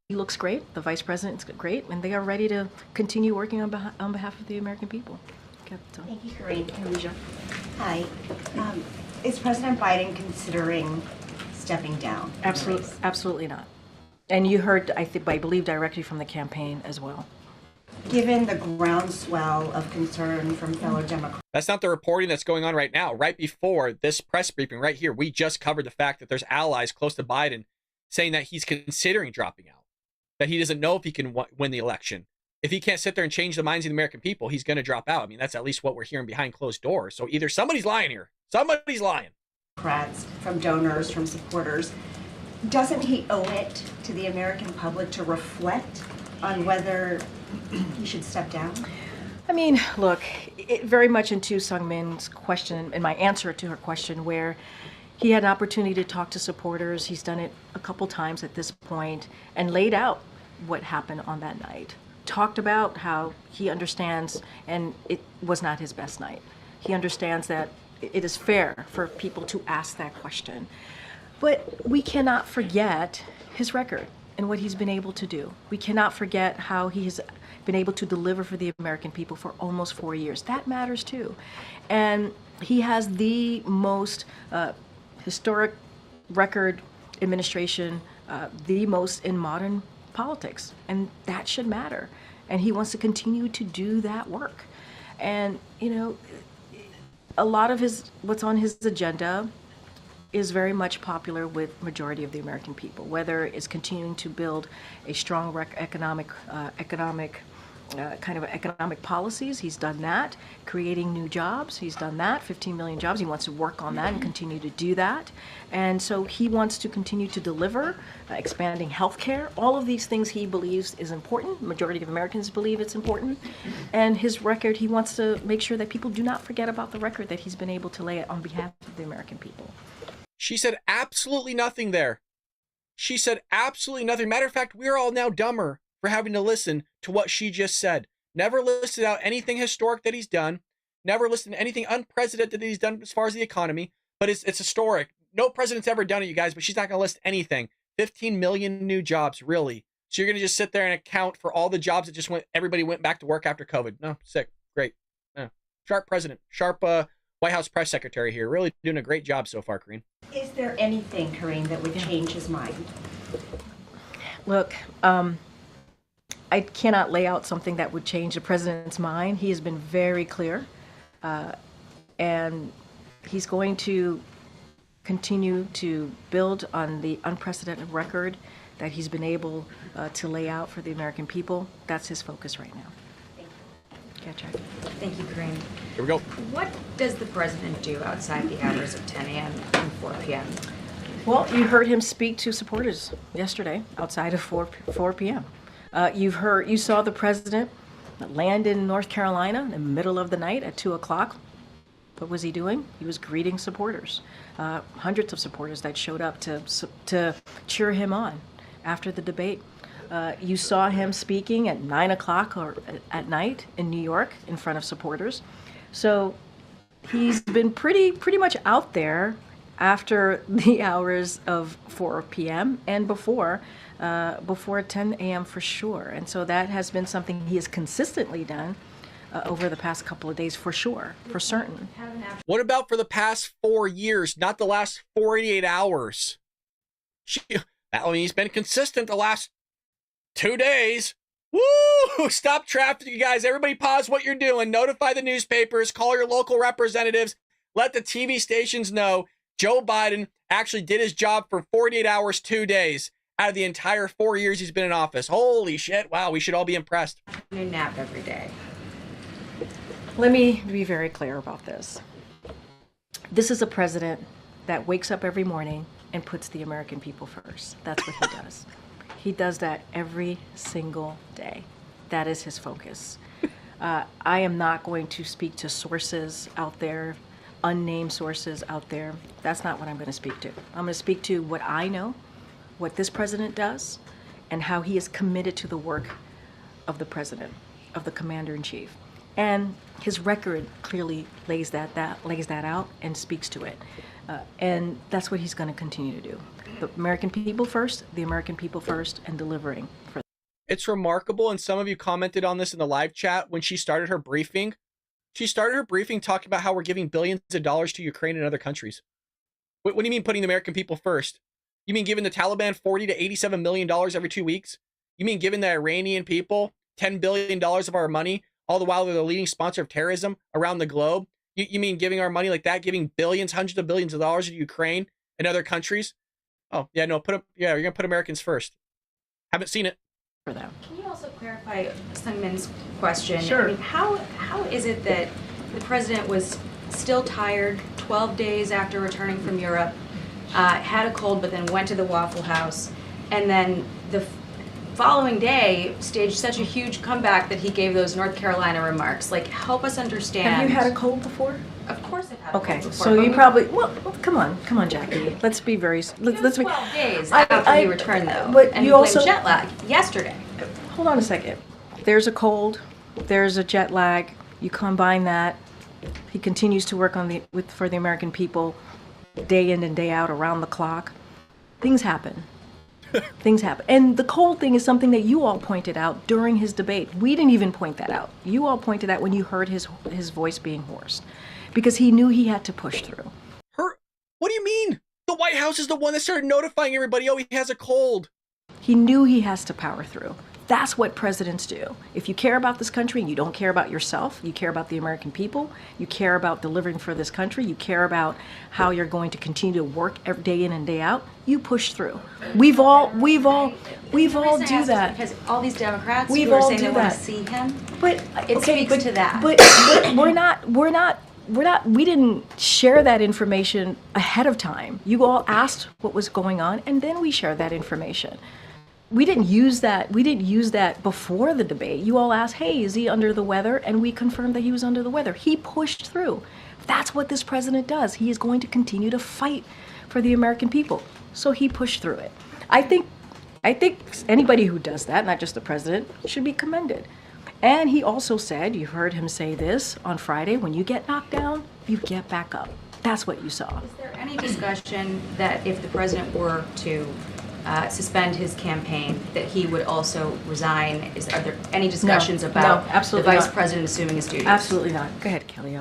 He looks great. The vice president's great, and they are ready to continue working on behalf of the American people. Thank you, Corinne. Hi. Is President Biden considering stepping down? Absolutely not. And you heard, I believe, directly from the campaign as well. Given the groundswell of concern from fellow Democrats. That's not the reporting that's going on right now. Right before this press briefing right here, we just covered the fact that there's allies close to Biden saying that he's considering dropping out, that he doesn't know if he can win the election. If he can't sit there and change the minds of the American people, he's going to drop out. I mean, that's at least what we're hearing behind closed doors. So either somebody's lying here. Somebody's lying. From donors, from supporters. Doesn't he owe it to the American public to reflect on whether he should step down? I mean, look, it very much into Sung-Min's question and my answer to her question, where he had an opportunity to talk to supporters. He's done it a couple times at this point and laid out what happened on that night. Talked about how he understands, and it was not his best night. He understands that it is fair for people to ask that question. But we cannot forget his record and what he's been able to do. We cannot forget how he has been able to deliver for the American people for almost 4 years. That matters too. And he has the most historic record administration, the most in modern politics, and that should matter. And he wants to continue to do that work. And, you know, a lot of what's on his agenda is very much popular with majority of the American people, whether it's continuing to build a strong economic policies. He's done that. Creating new jobs, he's done that. 15 million jobs. He wants to work on that and continue to do that. And so he wants to continue to deliver, expanding healthcare. All of these things he believes is important. Majority of Americans believe it's important. And his record, he wants to make sure that people do not forget about the record that he's been able to lay on behalf of the American people. She said absolutely nothing there. She said absolutely nothing. Matter of fact, we're all now dumber for having to listen to what she just said. Never listed out anything historic that he's done. Never listed anything unprecedented that he's done as far as the economy. But it's historic. No president's ever done it, you guys, but she's not going to list anything. 15 million new jobs, really. So you're going to just sit there and account for all the jobs that everybody went back to work after COVID. No, sick. Great. Yeah. Sharp president. Sharp White House press secretary here. Really doing a great job so far, Karine. Is there anything, Karine, that would change his mind? Look, I cannot lay out something that would change the president's mind. He has been very clear, and he's going to continue to build on the unprecedented record that he's been able to lay out for the American people. That's his focus right now. Thank you, Karine. Here we go. What does the president do outside the hours of 10 a.m. and 4 p.m.? Well, you heard him speak to supporters yesterday outside of 4 p.m. You saw the president land in North Carolina in the middle of the night at 2 o'clock. What was he doing? He was greeting supporters, hundreds of supporters that showed up to cheer him on after the debate. You saw him speaking at 9 o'clock or at night in New York in front of supporters. So he's been pretty much out there after the hours of 4 p.m. and before 10 a.m. for sure. And so that has been something he has consistently done over the past couple of days for sure, for certain. What about for the past 4 years, not the last 48 hours? He's been consistent the last 2 days. Woo! Stop traffic, you guys. Everybody pause what you're doing. Notify the newspapers. Call your local representatives. Let the TV stations know Joe Biden actually did his job for 48 hours, 2 days out of the entire 4 years he's been in office. Holy shit. Wow, we should all be impressed. You nap every day. Let me be very clear about this. This is a president that wakes up every morning and puts the American people first. That's what he does. He does that every single day. That is his focus. I am not going to speak to sources out there, unnamed sources out there. That's not what I'm going to speak to. I'm going to speak to what I know, what this president does, and how he is committed to the work of the president, of the commander-in-chief. And his record clearly lays that out and speaks to it. And that's what he's going to continue to do. The American people first, and delivering for them. It's remarkable, and some of you commented on this in the live chat when she started her briefing. She started her briefing talking about how we're giving billions of dollars to Ukraine and other countries. What do you mean putting the American people first? You mean giving the Taliban $40 to $87 million every 2 weeks? You mean giving the Iranian people $10 billion of our money, all the while they're the leading sponsor of terrorism around the globe? You mean giving our money like that, giving billions, hundreds of billions of dollars to Ukraine and other countries? Oh, yeah, no, you're going to put Americans first. Haven't seen it. For them. Can you also clarify Sungmin's question? Sure. I mean, how is it that the president was still tired 12 days after returning from Europe, had a cold, but then went to the Waffle House, and then the following day staged such a huge comeback that he gave those North Carolina remarks? Like, help us understand. Have you had a cold before? Of course I've had a cold before. So you probably, well, come on, Jackie. Let's be very, let's be. 12 days after he returned, though. But and you he also jet lag yesterday. Hold on a second. There's a cold, there's a jet lag. You combine that. He continues to work for the American people day in and day out, around the clock. Things happen. Things happen. And the cold thing is something that you all pointed out during his debate. We didn't even point that out. You all pointed out when you heard his voice being hoarse. because he knew he had to push through. What do you mean? The White House is the one that started notifying everybody, oh, he has a cold. He knew he has to power through. That's what presidents do. If you care about this country and you don't care about yourself, you care about the American people, you care about delivering for this country, you care about how you're going to continue to work every day in and day out, you push through. We've all do that. Because all these Democrats We've who are all saying do they want that. to see him, But it speaks to that. But we didn't share that information ahead of time. You all asked what was going on, and then we shared that information. We didn't use that before the debate. You all asked, hey, is he under the weather? And we confirmed that he was under the weather. He pushed through. That's what this president does. He is going to continue to fight for the American people. So he pushed through it. I think anybody who does that, not just the president, should be commended. And he also said, you heard him say this on Friday, when you get knocked down, you get back up. That's what you saw. Is there any discussion that if the president were to suspend his campaign, that he would also resign? Are there any discussions about the vice president assuming his duties? Absolutely not. Go ahead, Kelly.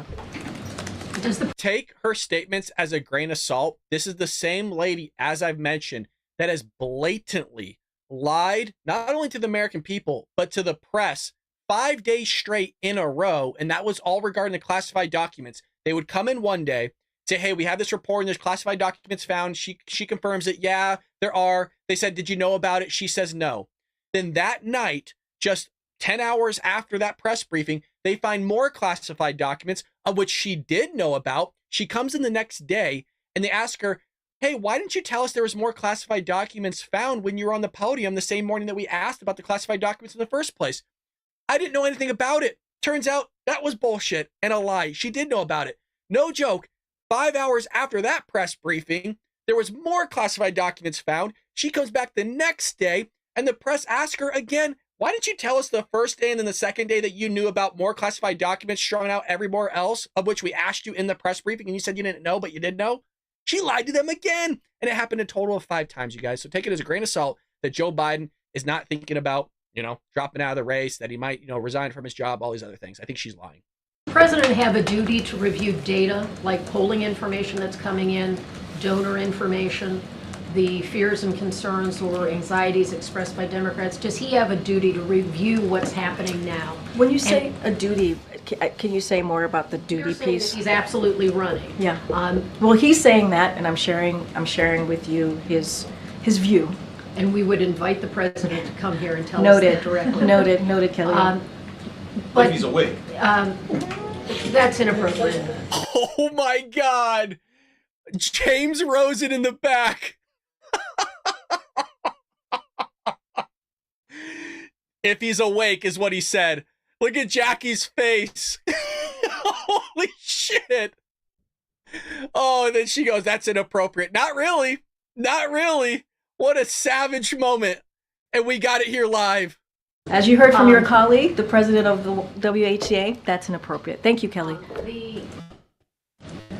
Take her statements as a grain of salt. This is the same lady, as I've mentioned, that has blatantly lied, not only to the American people, but to the press 5 days straight in a row. And that was all regarding the classified documents. They would come in one day, say, hey, we have this report and there's classified documents found. She confirms that, yeah, there are. They said, did you know about it? She says no. Then that night, just 10 hours after that press briefing, they find more classified documents of which she did know about. She comes in the next day and they ask her, hey, why didn't you tell us there was more classified documents found when you were on the podium the same morning that we asked about the classified documents in the first place? I didn't know anything about it. Turns out that was bullshit and a lie. She did know about it. No joke. 5 hours after that press briefing, there was more classified documents found. She comes back the next day and the press asks her again, why didn't you tell us the first day and then the second day that you knew about more classified documents strung out everywhere else, of which we asked you in the press briefing and you said you didn't know, but you did know? She lied to them again. And it happened a total of 5 times, you guys. So take it as a grain of salt that Joe Biden is not thinking about, dropping out of the race, that he might, resign from his job, all these other things. I think she's lying. The president have a duty to review data like polling information that's coming in, donor information, the fears and concerns or anxieties expressed by Democrats. Does he have a duty to review what's happening now? When you say a duty, can you say more about the duty piece? He's absolutely running. Yeah. Well, he's saying that, and I'm sharing with you his view. And we would invite the president to come here and tell us that directly. Noted, Kelly. But if he's awake. That's inappropriate. Oh my God. James Rosen in the back. If he's awake is what he said. Look at Jackie's face. Holy shit. Oh, and then she goes, that's inappropriate. Not really. Not really. What a savage moment. And we got it here live. As you heard from your colleague, the president of the WHCA, that's inappropriate. Thank you, Kelly.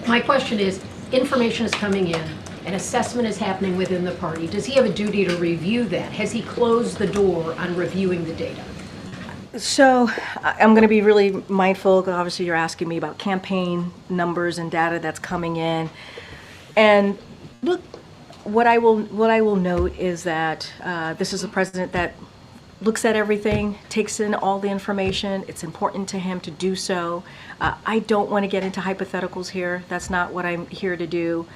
My question is, information is coming in, an assessment is happening within the party. Does he have a duty to review that? Has he closed the door on reviewing the data? So I'm going to be really mindful, because obviously you're asking me about campaign numbers and data that's coming in. And look, what I will note is that this is a president that looks at everything, takes in all the information. It's important to him to do so. I don't want to get into hypotheticals here. That's not what I'm here to do.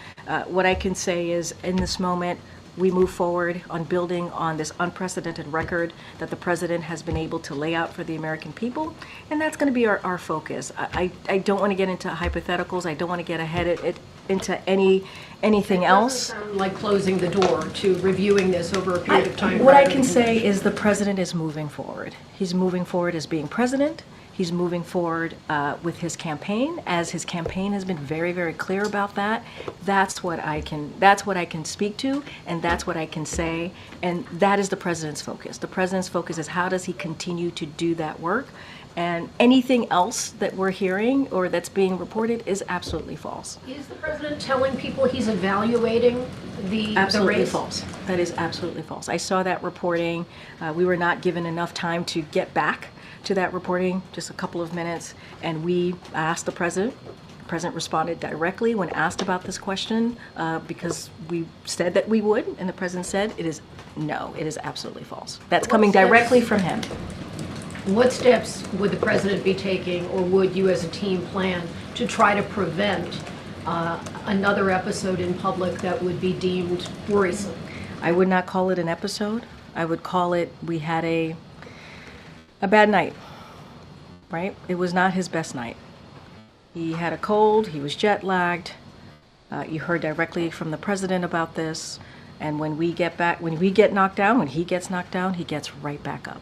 What I can say is, in this moment, we move forward on building on this unprecedented record that the president has been able to lay out for the American people, and that's going to be our focus. I don't want to get into hypotheticals. I don't want to get ahead into anything else. It doesn't sound like closing the door to reviewing this over a period of time. What I can say is the president is moving forward. He's moving forward as being president. He's moving forward with his campaign, as his campaign has been very, very clear about that. That's what I can speak to, and that's what I can say, and that is the president's focus. The president's focus is how does he continue to do that work, and anything else that we're hearing or that's being reported is absolutely false. Is the president telling people he's evaluating the Absolutely race? false. That is absolutely false. I saw that reporting. We were not given enough time to get back to that reporting, just a couple of minutes, and we asked the president president responded directly when asked about this question because we said that we would, and the president said it is absolutely false. That's coming directly from him. What steps would the president be taking, or would you as a team plan to try to prevent another episode in public that would be deemed worrisome? I would not call it an episode. I would call it, we had a bad night, right? It was not his best night. He had a cold, he was jet lagged. You heard directly from the president about this. And when we get knocked down, when he gets knocked down, he gets right back up.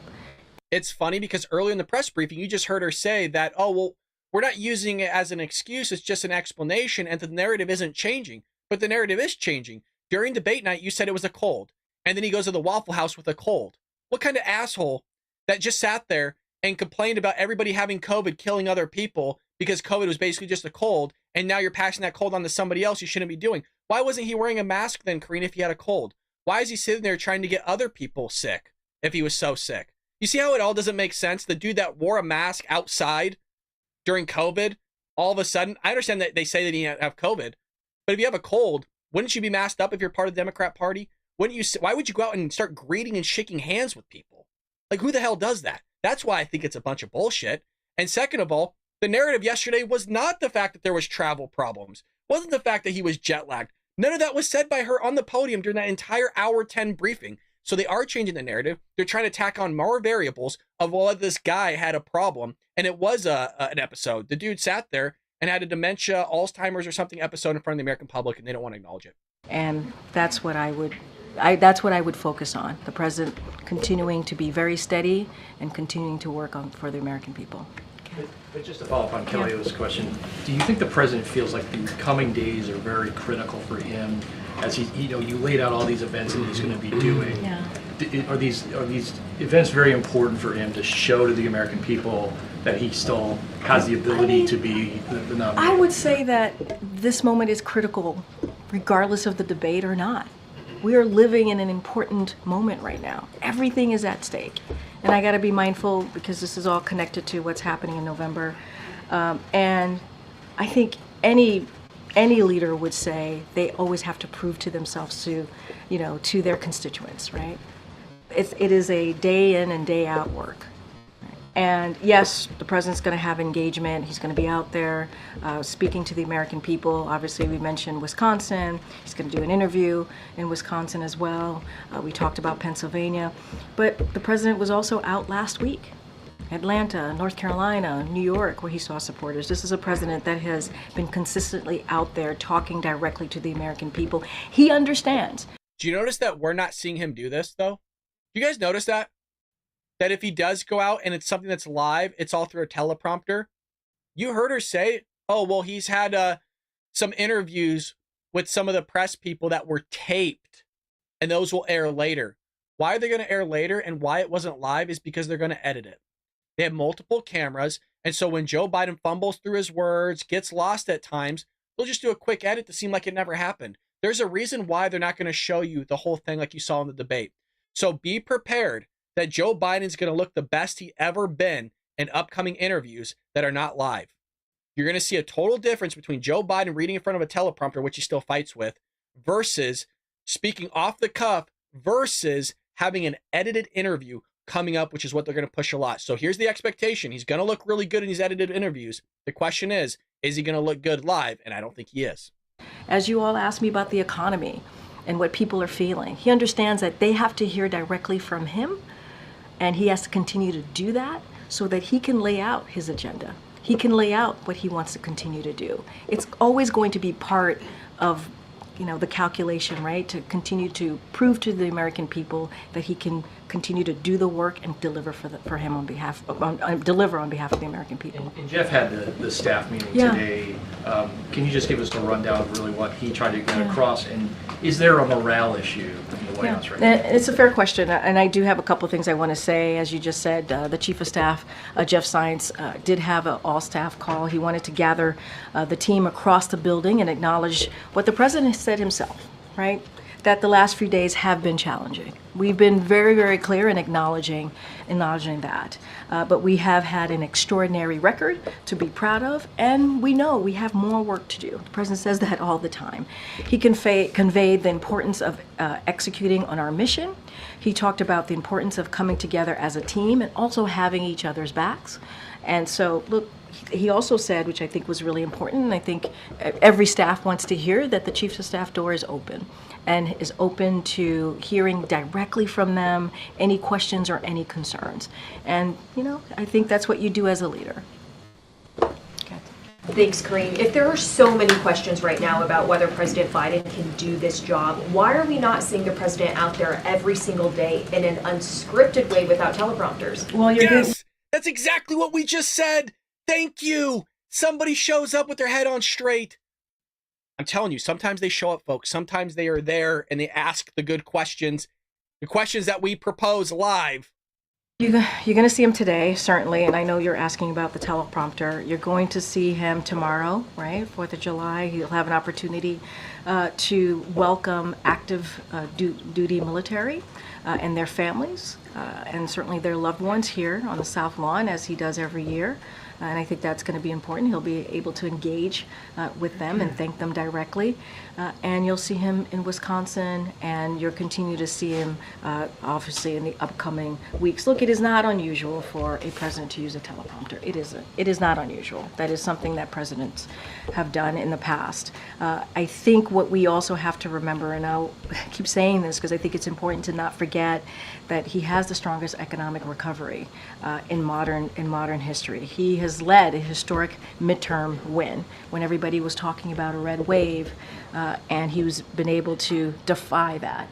It's funny because earlier in the press briefing, you just heard her say that, oh, well, we're not using it as an excuse. It's just an explanation. And the narrative isn't changing. But the narrative is changing. During debate night, you said it was a cold. And then he goes to the Waffle House with a cold. What kind of asshole that just sat there and complained about everybody having COVID, killing other people because COVID was basically just a cold, and now you're passing that cold on to somebody else you shouldn't be doing? Why wasn't he wearing a mask then, Karine, if he had a cold? Why is he sitting there trying to get other people sick if he was so sick? You see how it all doesn't make sense? The dude that wore a mask outside during COVID, all of a sudden, I understand that they say that he didn't have COVID, but if you have a cold, wouldn't you be masked up if you're part of the Democrat Party? Wouldn't you? Why would you go out and start greeting and shaking hands with people? Like, who the hell does that? That's why I think it's a bunch of bullshit. And second of all, the narrative yesterday was not the fact that there was travel problems. Wasn't the fact that he was jet lagged. None of that was said by her on the podium during that entire hour 10 briefing. So they are changing the narrative. They're trying to tack on more variables of whether this guy had a problem. And it was an episode. The dude sat there and had a dementia, Alzheimer's or something episode in front of the American public, and they don't want to acknowledge it. And that's what I would focus on. The president continuing to be very steady and continuing to work on for the American people. But just to follow up on Kelly's question, do you think the president feels like the coming days are very critical for him as you laid out all these events that he's going to be doing? Yeah. Are these events very important for him to show to the American people that he still has the ability to be the nominee? I would say that this moment is critical regardless of the debate or not. We are living in an important moment right now. Everything is at stake. And I got to be mindful because this is all connected to what's happening in November. And I think any leader would say they always have to prove to themselves to their constituents, right? It is a day in and day out work. And yes, the president's going to have engagement. He's going to be out there speaking to the American people. Obviously, we mentioned Wisconsin. He's going to do an interview in Wisconsin as well. We talked about Pennsylvania. But the president was also out last week. Atlanta, North Carolina, New York, where he saw supporters. This is a president that has been consistently out there talking directly to the American people. He understands. Do you notice that we're not seeing him do this, though? Do you guys notice that? That if he does go out and it's something that's live, it's all through a teleprompter? You heard her say, oh, well, he's had some interviews with some of the press people that were taped, and those will air later. Why are they going to air later and why it wasn't live is because they're going to edit it. They have multiple cameras, and so when Joe Biden fumbles through his words, gets lost at times, they'll just do a quick edit to seem like it never happened. There's a reason why they're not going to show you the whole thing like you saw in the debate. So be prepared that Joe Biden's going to look the best he ever been in upcoming interviews that are not live. You're going to see a total difference between Joe Biden reading in front of a teleprompter, which he still fights with, versus speaking off the cuff, versus having an edited interview coming up, which is what they're going to push a lot. So here's the expectation. He's going to look really good in these edited interviews. The question is he going to look good live? And I don't think he is. As you all asked me about the economy and what people are feeling, he understands that they have to hear directly from him. And he has to continue to do that so that he can lay out his agenda. He can lay out what he wants to continue to do. It's always going to be part of, the calculation, right? To continue to prove to the American people that he can continue to do the work and deliver on behalf of the American people. And Jeff had the staff meeting today. Can you just give us a rundown of really what he tried to get across? And is there a morale issue in the White House right now? It's a fair question, and I do have a couple of things I want to say. As you just said, the Chief of Staff, Jeff Zients, did have an all-staff call. He wanted to gather the team across the building and acknowledge what the President said himself, right? that the last few days have been challenging. We've been very, very clear in acknowledging that. But we have had an extraordinary record to be proud of, and we know we have more work to do. The president says that all the time. He conveyed the importance of executing on our mission. He talked about the importance of coming together as a team and also having each other's backs. And so, look, he also said, which I think was really important, and I think every staff wants to hear, that the Chiefs of Staff door is open and is open to hearing directly from them any questions or any concerns. And, you know, I think that's what you do as a leader. Thanks, Karine. If there are so many questions right now about whether President Biden can do this job, why are we not seeing the president out there every single day in an unscripted way without teleprompters? Well, yes, that's exactly what we just said. Thank you. Somebody shows up with their head on straight. I'm telling you, sometimes they show up, folks. Sometimes they are there and they ask the good questions, the questions that we propose live. You're going to see him today, certainly, and I know you're asking about the teleprompter. You're going to see him tomorrow, right? 4th of July. He'll have an opportunity to welcome active duty military and their families, and certainly their loved ones here on the South Lawn, as he does every year. And I think that's going to be important. He'll be able to engage with them and thank them directly. And you'll see him in Wisconsin, and you'll continue to see him, obviously, in the upcoming weeks. Look, it is not unusual for a president to use a teleprompter. It isn't. It is not unusual. That is something that presidents have done in the past. I think what we also have to remember, and I'll keep saying this because I think it's important to not forget, that he has the strongest economic recovery in modern history. He has led a historic midterm win when everybody was talking about a red wave, and he's been able to defy that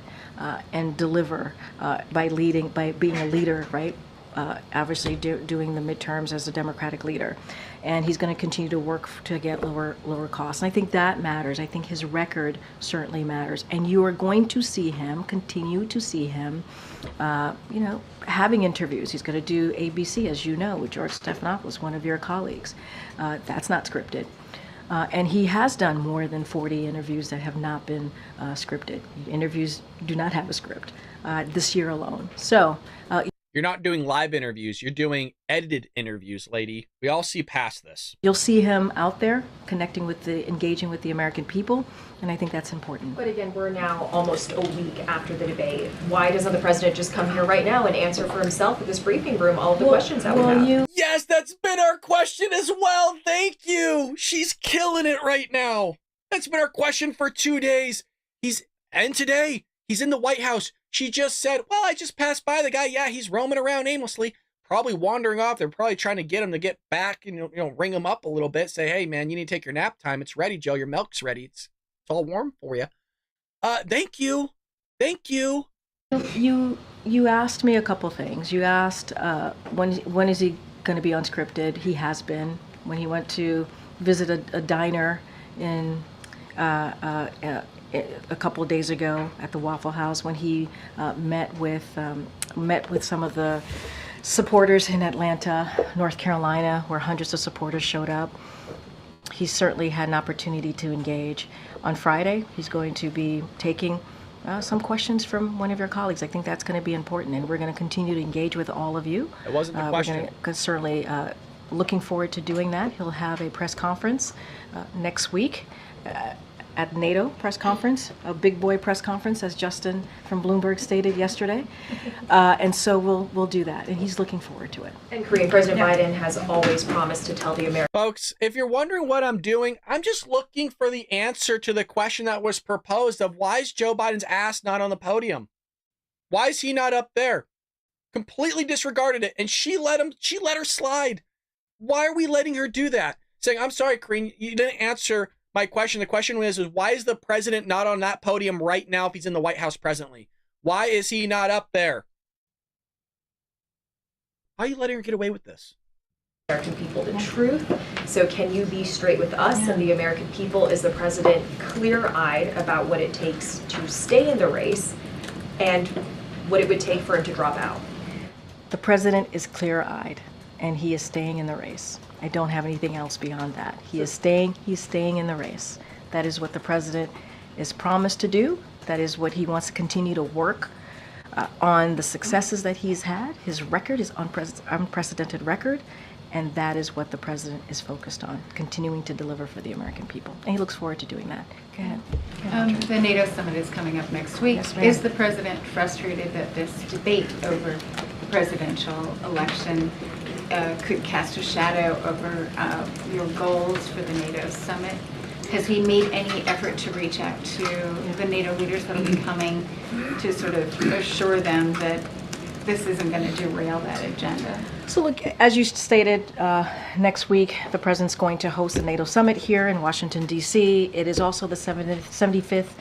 and deliver by being a leader, right? Obviously doing the midterms as a Democratic leader. And he's going to continue to work to get lower costs. And I think that matters. I think his record certainly matters. And you are going to see him, continue to see him, having interviews. He's going to do ABC, as you know, with George Stephanopoulos, one of your colleagues. That's not scripted. And he has done more than 40 interviews that have not been scripted. Interviews do not have a script this year alone. So you're not doing live interviews. You're doing edited interviews, lady. We all see past this. You'll see him out there engaging with the American people, and I think that's important. But again, we're now almost a week after the debate. Why doesn't the president just come here right now and answer for himself at this briefing room all of the questions that we have? Yes, that's been our question as well. Thank you. She's killing it right now. That's been our question for 2 days. Today, he's in the White House. She just said, well, I just passed by the guy. Yeah, he's roaming around aimlessly, probably wandering off. They're probably trying to get him to get back and, ring him up a little bit. Say, hey, man, you need to take your nap time. It's ready, Joe. Your milk's ready. It's all warm for you. Thank you. Thank you. You asked me a couple things. You asked when is he going to be unscripted? He has been. When he went to visit a diner in a couple of days ago at the Waffle House, when he met with some of the supporters in Atlanta, North Carolina, where hundreds of supporters showed up. He certainly had an opportunity to engage. On Friday, he's going to be taking some questions from one of your colleagues. I think that's going to be important, and we're going to continue to engage with all of you. It wasn't the question. We're certainly looking forward to doing that. He'll have a press conference next week at NATO press conference, a big boy press conference, as Justin from Bloomberg stated yesterday. And so we'll do that, and he's looking forward to it. And Korean President Biden has always promised to tell the Americans. Folks, if you're wondering what I'm doing, I'm just looking for the answer to the question that was proposed of why is Joe Biden's ass not on the podium? Why is he not up there? Completely disregarded it, and she let her slide. Why are we letting her do that? Saying, I'm sorry, Karine, you didn't answer my question. The question was why is the president not on that podium right now if he's in the White House presently? Why is he not up there? Why are you letting her get away with this? American people the truth. So can you be straight with us and the American people? Is the president clear-eyed about what it takes to stay in the race and what it would take for him to drop out? The president is clear-eyed, and he is staying in the race. I don't have anything else beyond that. He's staying in the race. That is what the president is promised to do, That is what he wants to continue to work on the successes that he's had. His record is unprecedented record, and that is what the president is focused on, continuing to deliver for the American people. And he looks forward to doing that. Go ahead. The NATO summit is coming up next week. Yes, ma'am. Is the president frustrated that this debate over the presidential election could cast a shadow over your goals for the NATO summit? Has he made any effort to reach out to the NATO leaders that will be coming to sort of assure them that this isn't going to derail that agenda? So look, as you stated, next week the president's going to host the NATO summit here in Washington, D.C. It is also the 75th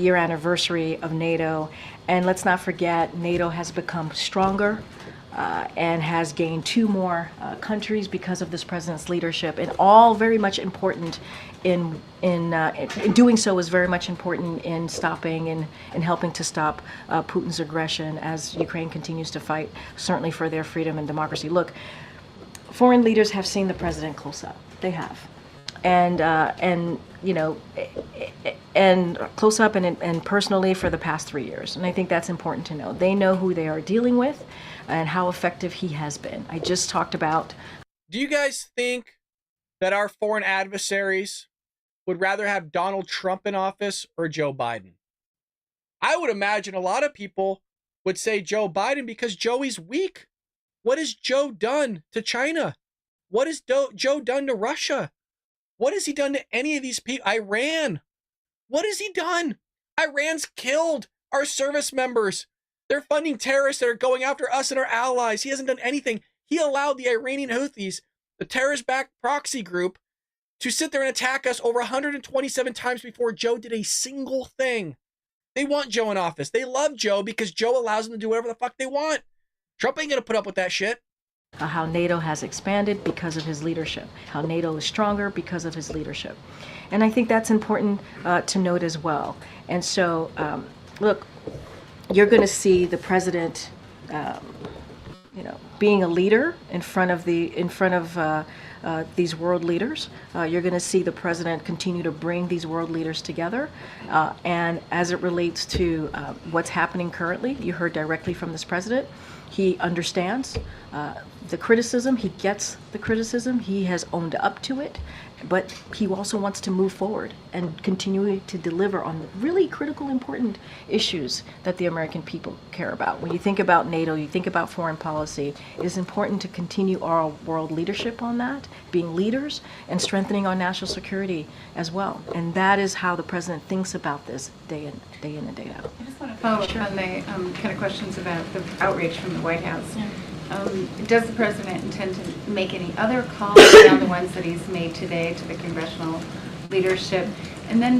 year anniversary of NATO. And let's not forget, NATO has become stronger and has gained 2 more countries because of this president's leadership, and all very much important in doing so is very much important in stopping and helping to stop Putin's aggression as Ukraine continues to fight, certainly for their freedom and democracy. Look, foreign leaders have seen the president close up. They have. And you know, and close up and personally for the past 3 years. And I think that's important to know. They know who they are dealing with and how effective he has been. I just talked about. Do you guys think that our foreign adversaries would rather have Donald Trump in office or Joe Biden? I would imagine a lot of people would say Joe Biden because Joey's weak. What has Joe done to China? What has Joe done to Russia? What has he done to any of these people? Iran. What has he done? Iran's killed our service members. They're funding terrorists that are going after us and our allies. He hasn't done anything. He allowed the Iranian Houthis, the terrorist-backed proxy group, to sit there and attack us over 127 times before Joe did a single thing. They want Joe in office. They love Joe because Joe allows them to do whatever the fuck they want. Trump ain't gonna put up with that shit. How NATO has expanded because of his leadership, how NATO is stronger because of his leadership. And I think that's important to note as well. And so, look, you're going to see the president, being a leader in front of these world leaders. You're going to see the president continue to bring these world leaders together. And as it relates to what's happening currently, you heard directly from this president. He understands the criticism. He gets the criticism. He has owned up to it. But he also wants to move forward and continue to deliver on really critical, important issues that the American people care about. When you think about NATO, you think about foreign policy, it is important to continue our world leadership on that, being leaders and strengthening our national security as well. And that is how the president thinks about this day in and day out. I just want to follow up on the kind of questions about the outreach from the White House. Yeah. Does the president intend to make any other calls beyond the ones that he's made today to the congressional leadership? And then,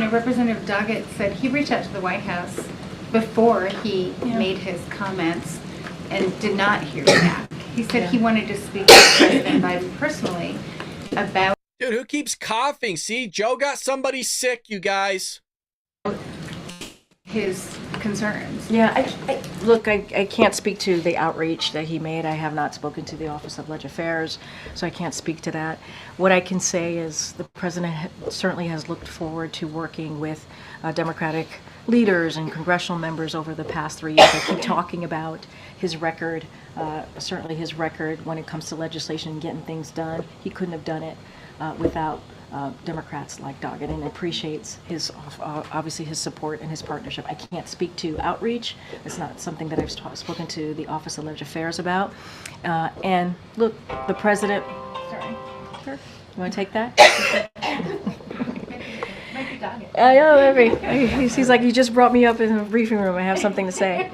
Representative Doggett said he reached out to the White House before he made his comments and did not hear back. He said he wanted to speak to President Biden personally about... Dude, who keeps coughing? See, Joe got somebody sick, you guys. His concerns. Yeah, I can't speak to the outreach that he made. I have not spoken to the Office of Legislative Affairs, so I can't speak to that. What I can say is the president certainly has looked forward to working with Democratic leaders and congressional members over the past 3 years. I keep talking about his record, certainly his record when it comes to legislation and getting things done. He couldn't have done it without Democrats like Doggett, and appreciates his obviously his support and his partnership. I can't speak to outreach. It's not something that I've spoken to the Office of Legislative Affairs about. And look, the president. Sorry. Sure. You want to take that? I know, maybe. He's like, you just brought me up in the briefing room. I have something to say.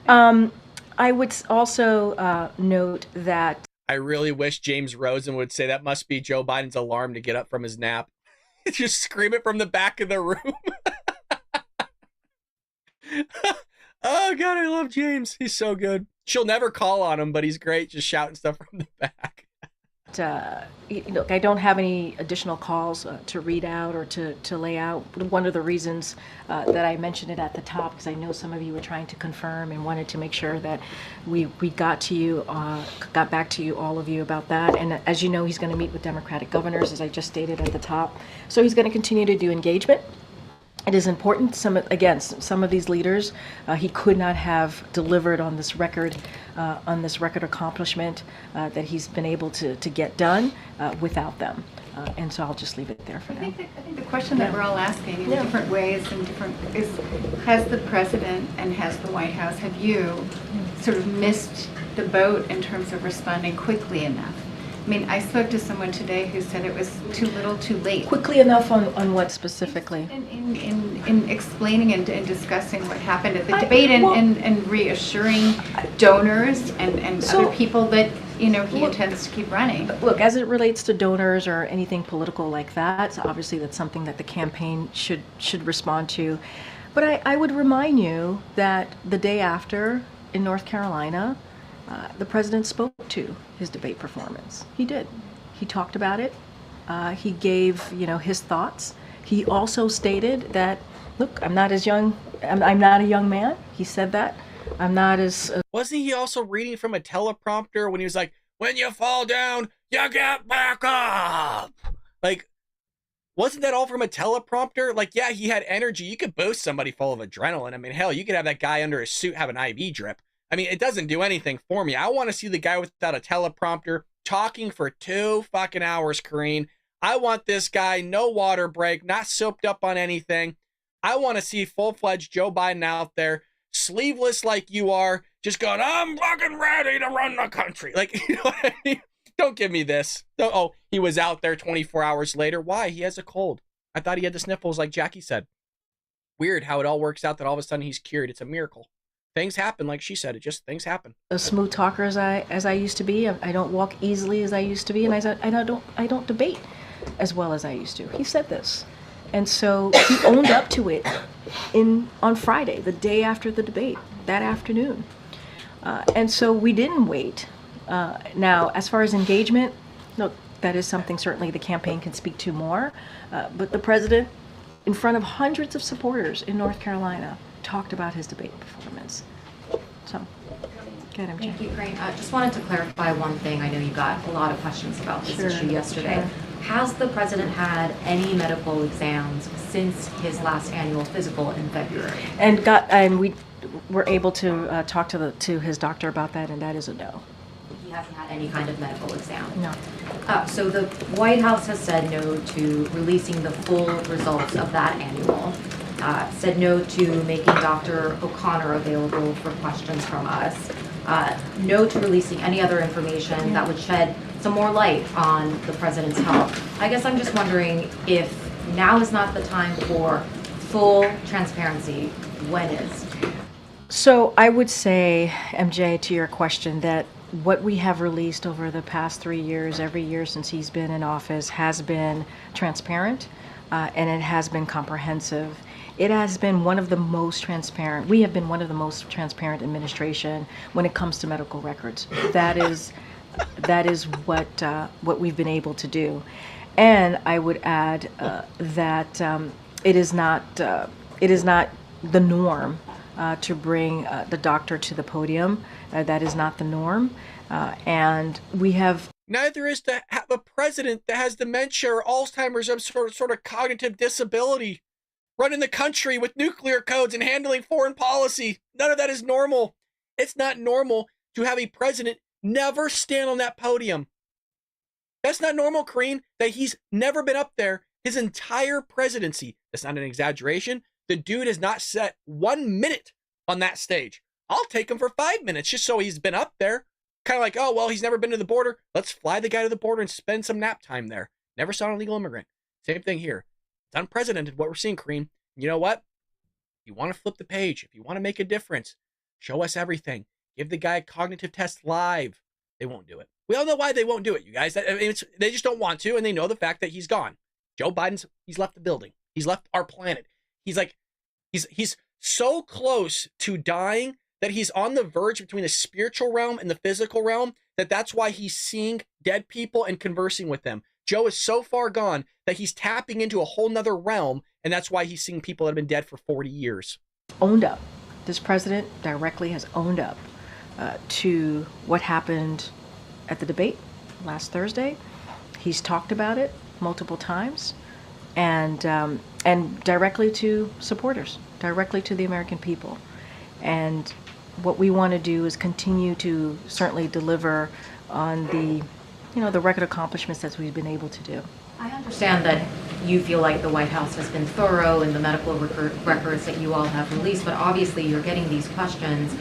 I would also note that. I really wish James Rosen would say that must be Joe Biden's alarm to get up from his nap. Just scream it from the back of the room. Oh, God, I love James. He's so good. She'll never call on him, but he's great just shouting stuff from the back. Look, I don't have any additional calls to read out or to lay out. One of the reasons that I mentioned it at the top, because I know some of you were trying to confirm and wanted to make sure that we got back to you, all of you, about that. And as you know, he's going to meet with Democratic governors, as I just stated at the top. So he's going to continue to do engagement. It is important. Some of these leaders, he could not have delivered on this record accomplishment that he's been able to get done without them. And so I'll just leave it there for now. I think the question that we're all asking in different ways and is, has the president and has the White House, have you sort of missed the boat in terms of responding quickly enough? I mean, I spoke to someone today who said it was too little too late. Quickly enough on what specifically? In explaining and discussing what happened at the debate and reassuring donors and other people that, he intends to keep running. Look, as it relates to donors or anything political like that, obviously that's something that the campaign should respond to. But I would remind you that the day after in North Carolina, the president spoke to his debate performance. He did. He talked about it. He gave, his thoughts. He also stated that, look, I'm not a young man. He said that. I'm not as... Wasn't he also reading from a teleprompter when he was like, when you fall down, you get back up? Like, wasn't that all from a teleprompter? Like, yeah, he had energy. You could boost somebody full of adrenaline. I mean, hell, you could have that guy under his suit have an IV drip. I mean, it doesn't do anything for me. I want to see the guy without a teleprompter talking for 2 fucking hours, Karine. I want this guy, no water break, not soaped up on anything. I want to see full-fledged Joe Biden out there, sleeveless like you are, just going, I'm fucking ready to run the country. Like, you know what I mean? Don't give me this. Oh, he was out there 24 hours later. Why? He has a cold. I thought he had the sniffles like Jackie said. Weird how it all works out that all of a sudden he's cured. It's a miracle. Things happen, like she said. Things happen. A smooth talker as I used to be. I don't walk easily as I used to be, and I don't debate as well as I used to. He said this, and so he owned up to it on Friday, the day after the debate, that afternoon. And so we didn't wait. Now, as far as engagement, look, that is something certainly the campaign can speak to more. But the president, in front of hundreds of supporters in North Carolina, talked about his debate performance. So, go ahead, MJ. Thank you, Karine. Just wanted to clarify one thing. I know you got a lot of questions about this issue yesterday. Sure. Has the president had any medical exams since his last annual physical in February? And we were able to talk to his doctor about that, and that is a no. He hasn't had any kind of medical exam? No. So the White House has said no to releasing the full results of that annual. Said no to making Dr. O'Connor available for questions from us. No to releasing any other information that would shed some more light on the president's health. I guess I'm just wondering if now is not the time for full transparency. When is? So I would say, MJ, to your question, that what we have released over the past 3 years, every year since he's been in office, has been transparent, and it has been comprehensive. It has been one of the most transparent. We have been one of the most transparent administration when it comes to medical records. That is what we've been able to do. And I would add that it is not the norm to bring the doctor to the podium. That is not the norm. And we have... Neither is to have a president that has dementia or Alzheimer's or some sort of cognitive disability running the country with nuclear codes and handling foreign policy. None of that is normal. It's not normal to have a president never stand on that podium. That's not normal, Karine, that he's never been up there his entire presidency. That's not an exaggeration. The dude has not set 1 minute on that stage. I'll take him for 5 minutes just so he's been up there. Kind of like, oh, well, he's never been to the border. Let's fly the guy to the border and spend some nap time there. Never saw an illegal immigrant. Same thing here. It's unprecedented what we're seeing, Kareem. You know what? If you want to flip the page, if you want to make a difference, show us everything. Give the guy a cognitive test live. They won't do it. We all know why they won't do it, you guys. I mean, they just don't want to, and they know the fact that he's gone. Joe Biden's, he's left the building. He's left our planet. He's so close to dying that he's on the verge between the spiritual realm and the physical realm, that's why he's seeing dead people and conversing with them. Joe is so far gone that he's tapping into a whole nother realm, and that's why he's seeing people that have been dead for 40 years. Owned up. This president directly has owned up to what happened at the debate last Thursday. He's talked about it multiple times. and directly to supporters, directly to the American people. And what we want to do is continue to certainly deliver on the, the record accomplishments that we've been able to do. I understand that you feel like the White House has been thorough in the medical records that you all have released, but obviously you're getting these questions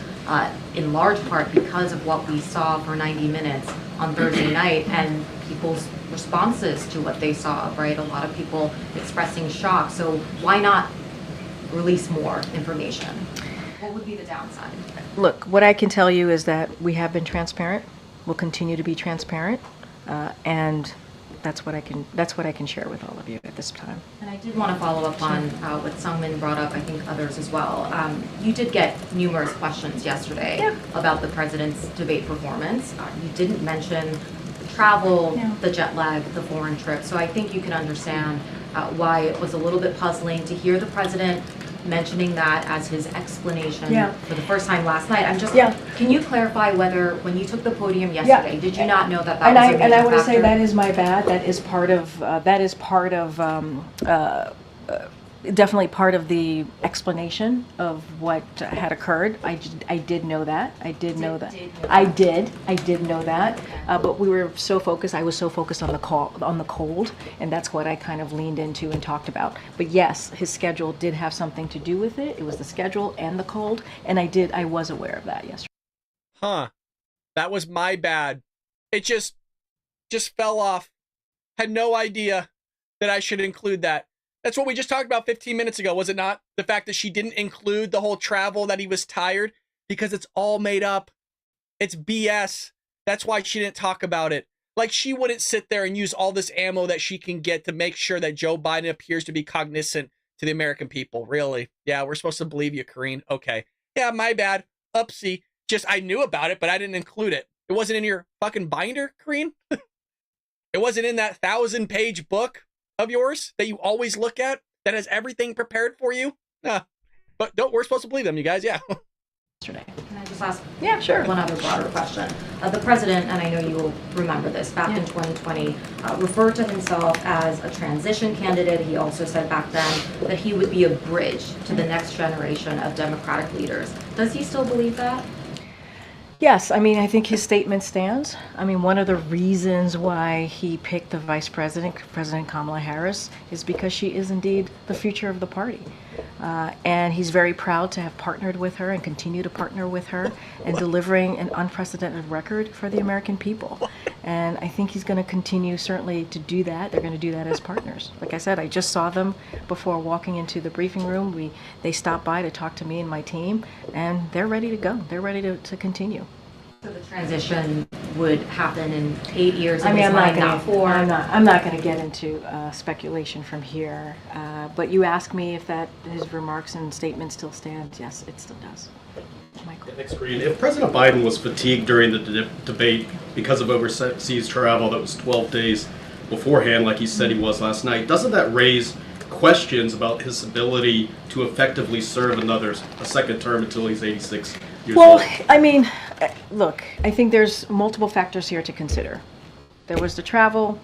in large part because of what we saw for 90 minutes on Thursday night and people's responses to what they saw, right? A lot of people expressing shock. So why not release more information? What would be the downside? Look, what I can tell you is that we have been transparent. We'll continue to be transparent, and that's what I can share with all of you at this time. And I did want to follow up on what Sungmin brought up, I think others as well. You did get numerous questions yesterday about the president's debate performance. You didn't mention the travel, the jet lag, the foreign trip. So I think you can understand why it was a little bit puzzling to hear the president mentioning that as his explanation for the first time last night. I'm just, can you clarify whether when you took the podium yesterday, did you not know that that was a major And I want to factor? say that is my bad. That is part of definitely part of the explanation of what had occurred. I did know that. I did know that. I did know that. But we were so focused. I was so focused on the cold, and that's what I kind of leaned into and talked about. But yes, his schedule did have something to do with it. It was the schedule and the cold, and I was aware of that yesterday. Huh. That was my bad. It just fell off. Had no idea that I should include that. That's what we just talked about 15 minutes ago, was it not? The fact that she didn't include the whole travel, that he was tired, because it's all made up. It's BS. That's why she didn't talk about it. Like, she wouldn't sit there and use all this ammo that she can get to make sure that Joe Biden appears to be cognizant to the American people. Really? Yeah, we're supposed to believe you, Karine. Okay. Yeah, my bad. Upsie. Just, I knew about it, but I didn't include it. It wasn't in your fucking binder, Karine? It wasn't in that 1,000-page book of yours that you always look at that has everything prepared for you? But we're supposed to believe them, you guys. Yeah. Yesterday. Can I just ask one other broader question? The president, and I know you will remember this, back in 2020, referred to himself as a transition candidate. He also said back then that he would be a bridge to the next generation of Democratic leaders. Does he still believe that? Yes, I mean, I think his statement stands. I mean, one of the reasons why he picked the vice president, President Kamala Harris, is because she is indeed the future of the party. And he's very proud to have partnered with her and continue to partner with her in delivering an unprecedented record for the American people. And I think he's going to continue certainly to do that. They're going to do that as partners. Like I said, I just saw them before walking into the briefing room. They stopped by to talk to me and my team, and they're ready to go. They're ready to continue. So the transition would happen in 8 years. I mean, I'm not going going to get into speculation from here. But you asked me if his remarks and statements still stand. Yes, it still does. Michael. Thanks, Karine. If President Biden was fatigued during the debate because of overseas travel that was 12 days beforehand, like he said he was last night, doesn't that raise questions about his ability to effectively serve a second term until he's 86 years old? Well, I mean, look, I think there's multiple factors here to consider. There was the travel.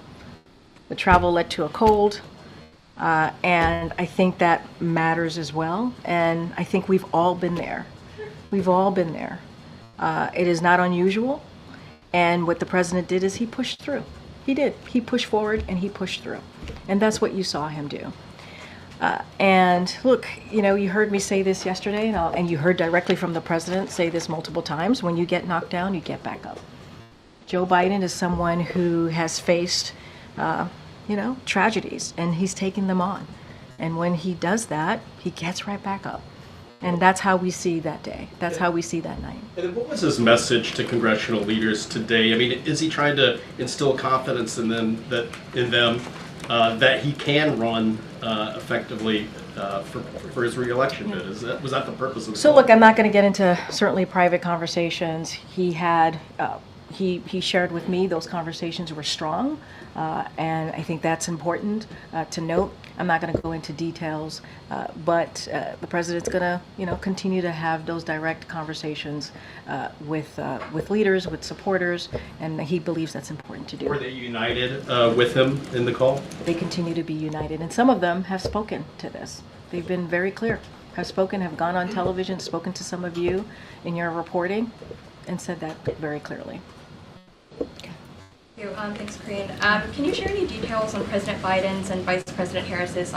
The travel led to a cold. And I think that matters as well. And I think we've all been there. We've all been there. It is not unusual. And what the president did is he pushed through. He did. He pushed forward and he pushed through. And that's what you saw him do. And look, you heard me say this yesterday, and you heard directly from the president say this multiple times. When you get knocked down, you get back up. Joe Biden is someone who has faced, tragedies, and he's taken them on. And when he does that, he gets right back up. And that's how we see that day. That's how we see that night. And then what was his message to congressional leaders today? I mean, is he trying to instill confidence in them that he can run effectively for his reelection bid? Was that the purpose of the call? Look, I'm not going to get into certainly private conversations. He shared with me those conversations were strong, and I think that's important to note. I'm not going to go into details, but the president's going to, continue to have those direct conversations with leaders, with supporters, and he believes that's important to do. Were they united with him in the call? They continue to be united, and some of them have spoken to this. They've been very clear, have gone on television, spoken to some of you in your reporting, and said that very clearly. Thanks, Corinne. Can you share any details on President Biden's and Vice President Harris's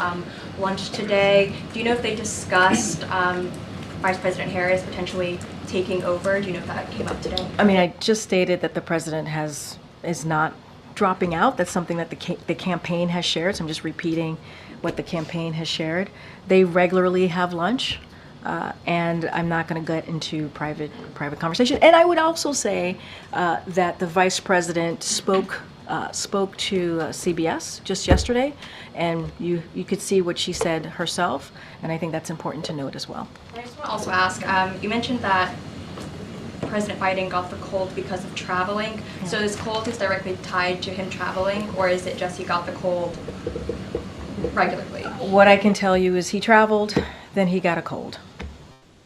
lunch today? Do you know if they discussed Vice President Harris potentially taking over? Do you know if that came up today? I mean, I just stated that the president is not dropping out. That's something that the campaign has shared. So I'm just repeating what the campaign has shared. They regularly have lunch. And I'm not going to get into private conversation. And I would also say that the vice president spoke to CBS just yesterday, and you could see what she said herself, and I think that's important to note as well. I just want to also ask, you mentioned that President Biden got the cold because of traveling. Yeah. So this cold is directly tied to him traveling, or is it just he got the cold regularly? What I can tell you is he traveled, then he got a cold.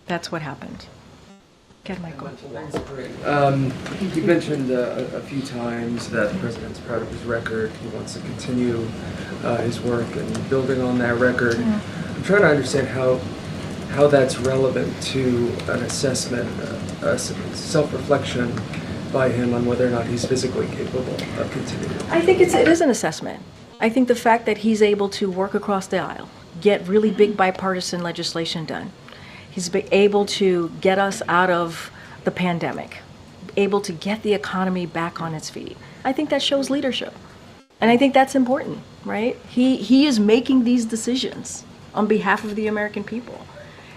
That's what happened. Get Michael. You mentioned a few times that the president's proud of his record. He wants to continue his work and building on that record. Yeah. I'm trying to understand how that's relevant to an assessment, self-reflection by him on whether or not he's physically capable of continuing. I think it is an assessment. I think the fact that he's able to work across the aisle, get really big bipartisan legislation done. He's been able to get us out of the pandemic, able to get the economy back on its feet. I think that shows leadership. And I think that's important, right? He is making these decisions on behalf of the American people.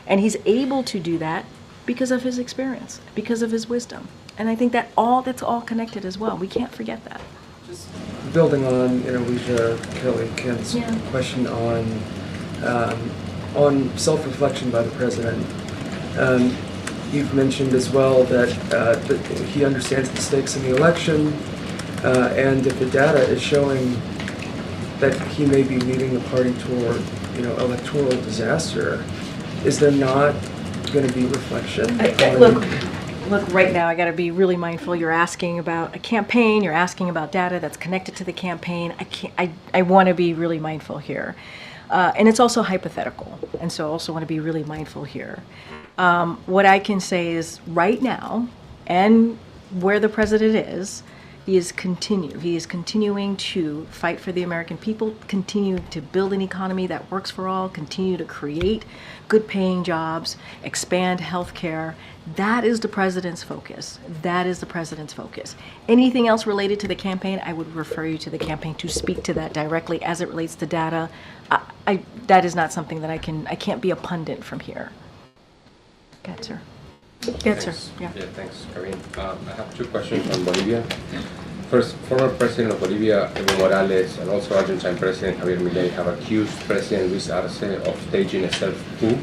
And he's able to do that because of his experience, because of his wisdom. And I think that's all connected as well. We can't forget that. Just building on, Alicia Kelly Kent's question on self-reflection by the president. You've mentioned as well that he understands the stakes in the election, and if the data is showing that he may be leading the party toward, electoral disaster, is there not going to be reflection? Look, right now I got to be really mindful. You're asking about a campaign. You're asking about data that's connected to the campaign. I want to be really mindful here. And it's also hypothetical, and so I also want to be really mindful here. What I can say is right now, and where the president is, he is continuing to fight for the American people, continue to build an economy that works for all, continue to create good paying jobs, expand healthcare. That is the president's focus. That is the president's focus. Anything else related to the campaign, I would refer you to the campaign to speak to that directly as it relates to data. That is not something that I can't be a pundit from here. Go ahead, sir. Yes, sir. Yeah, thanks, Karine. I have two questions on Bolivia. First, former President of Bolivia, Evo Morales, and also Argentine President Javier Milei have accused President Luis Arce of staging a self-coup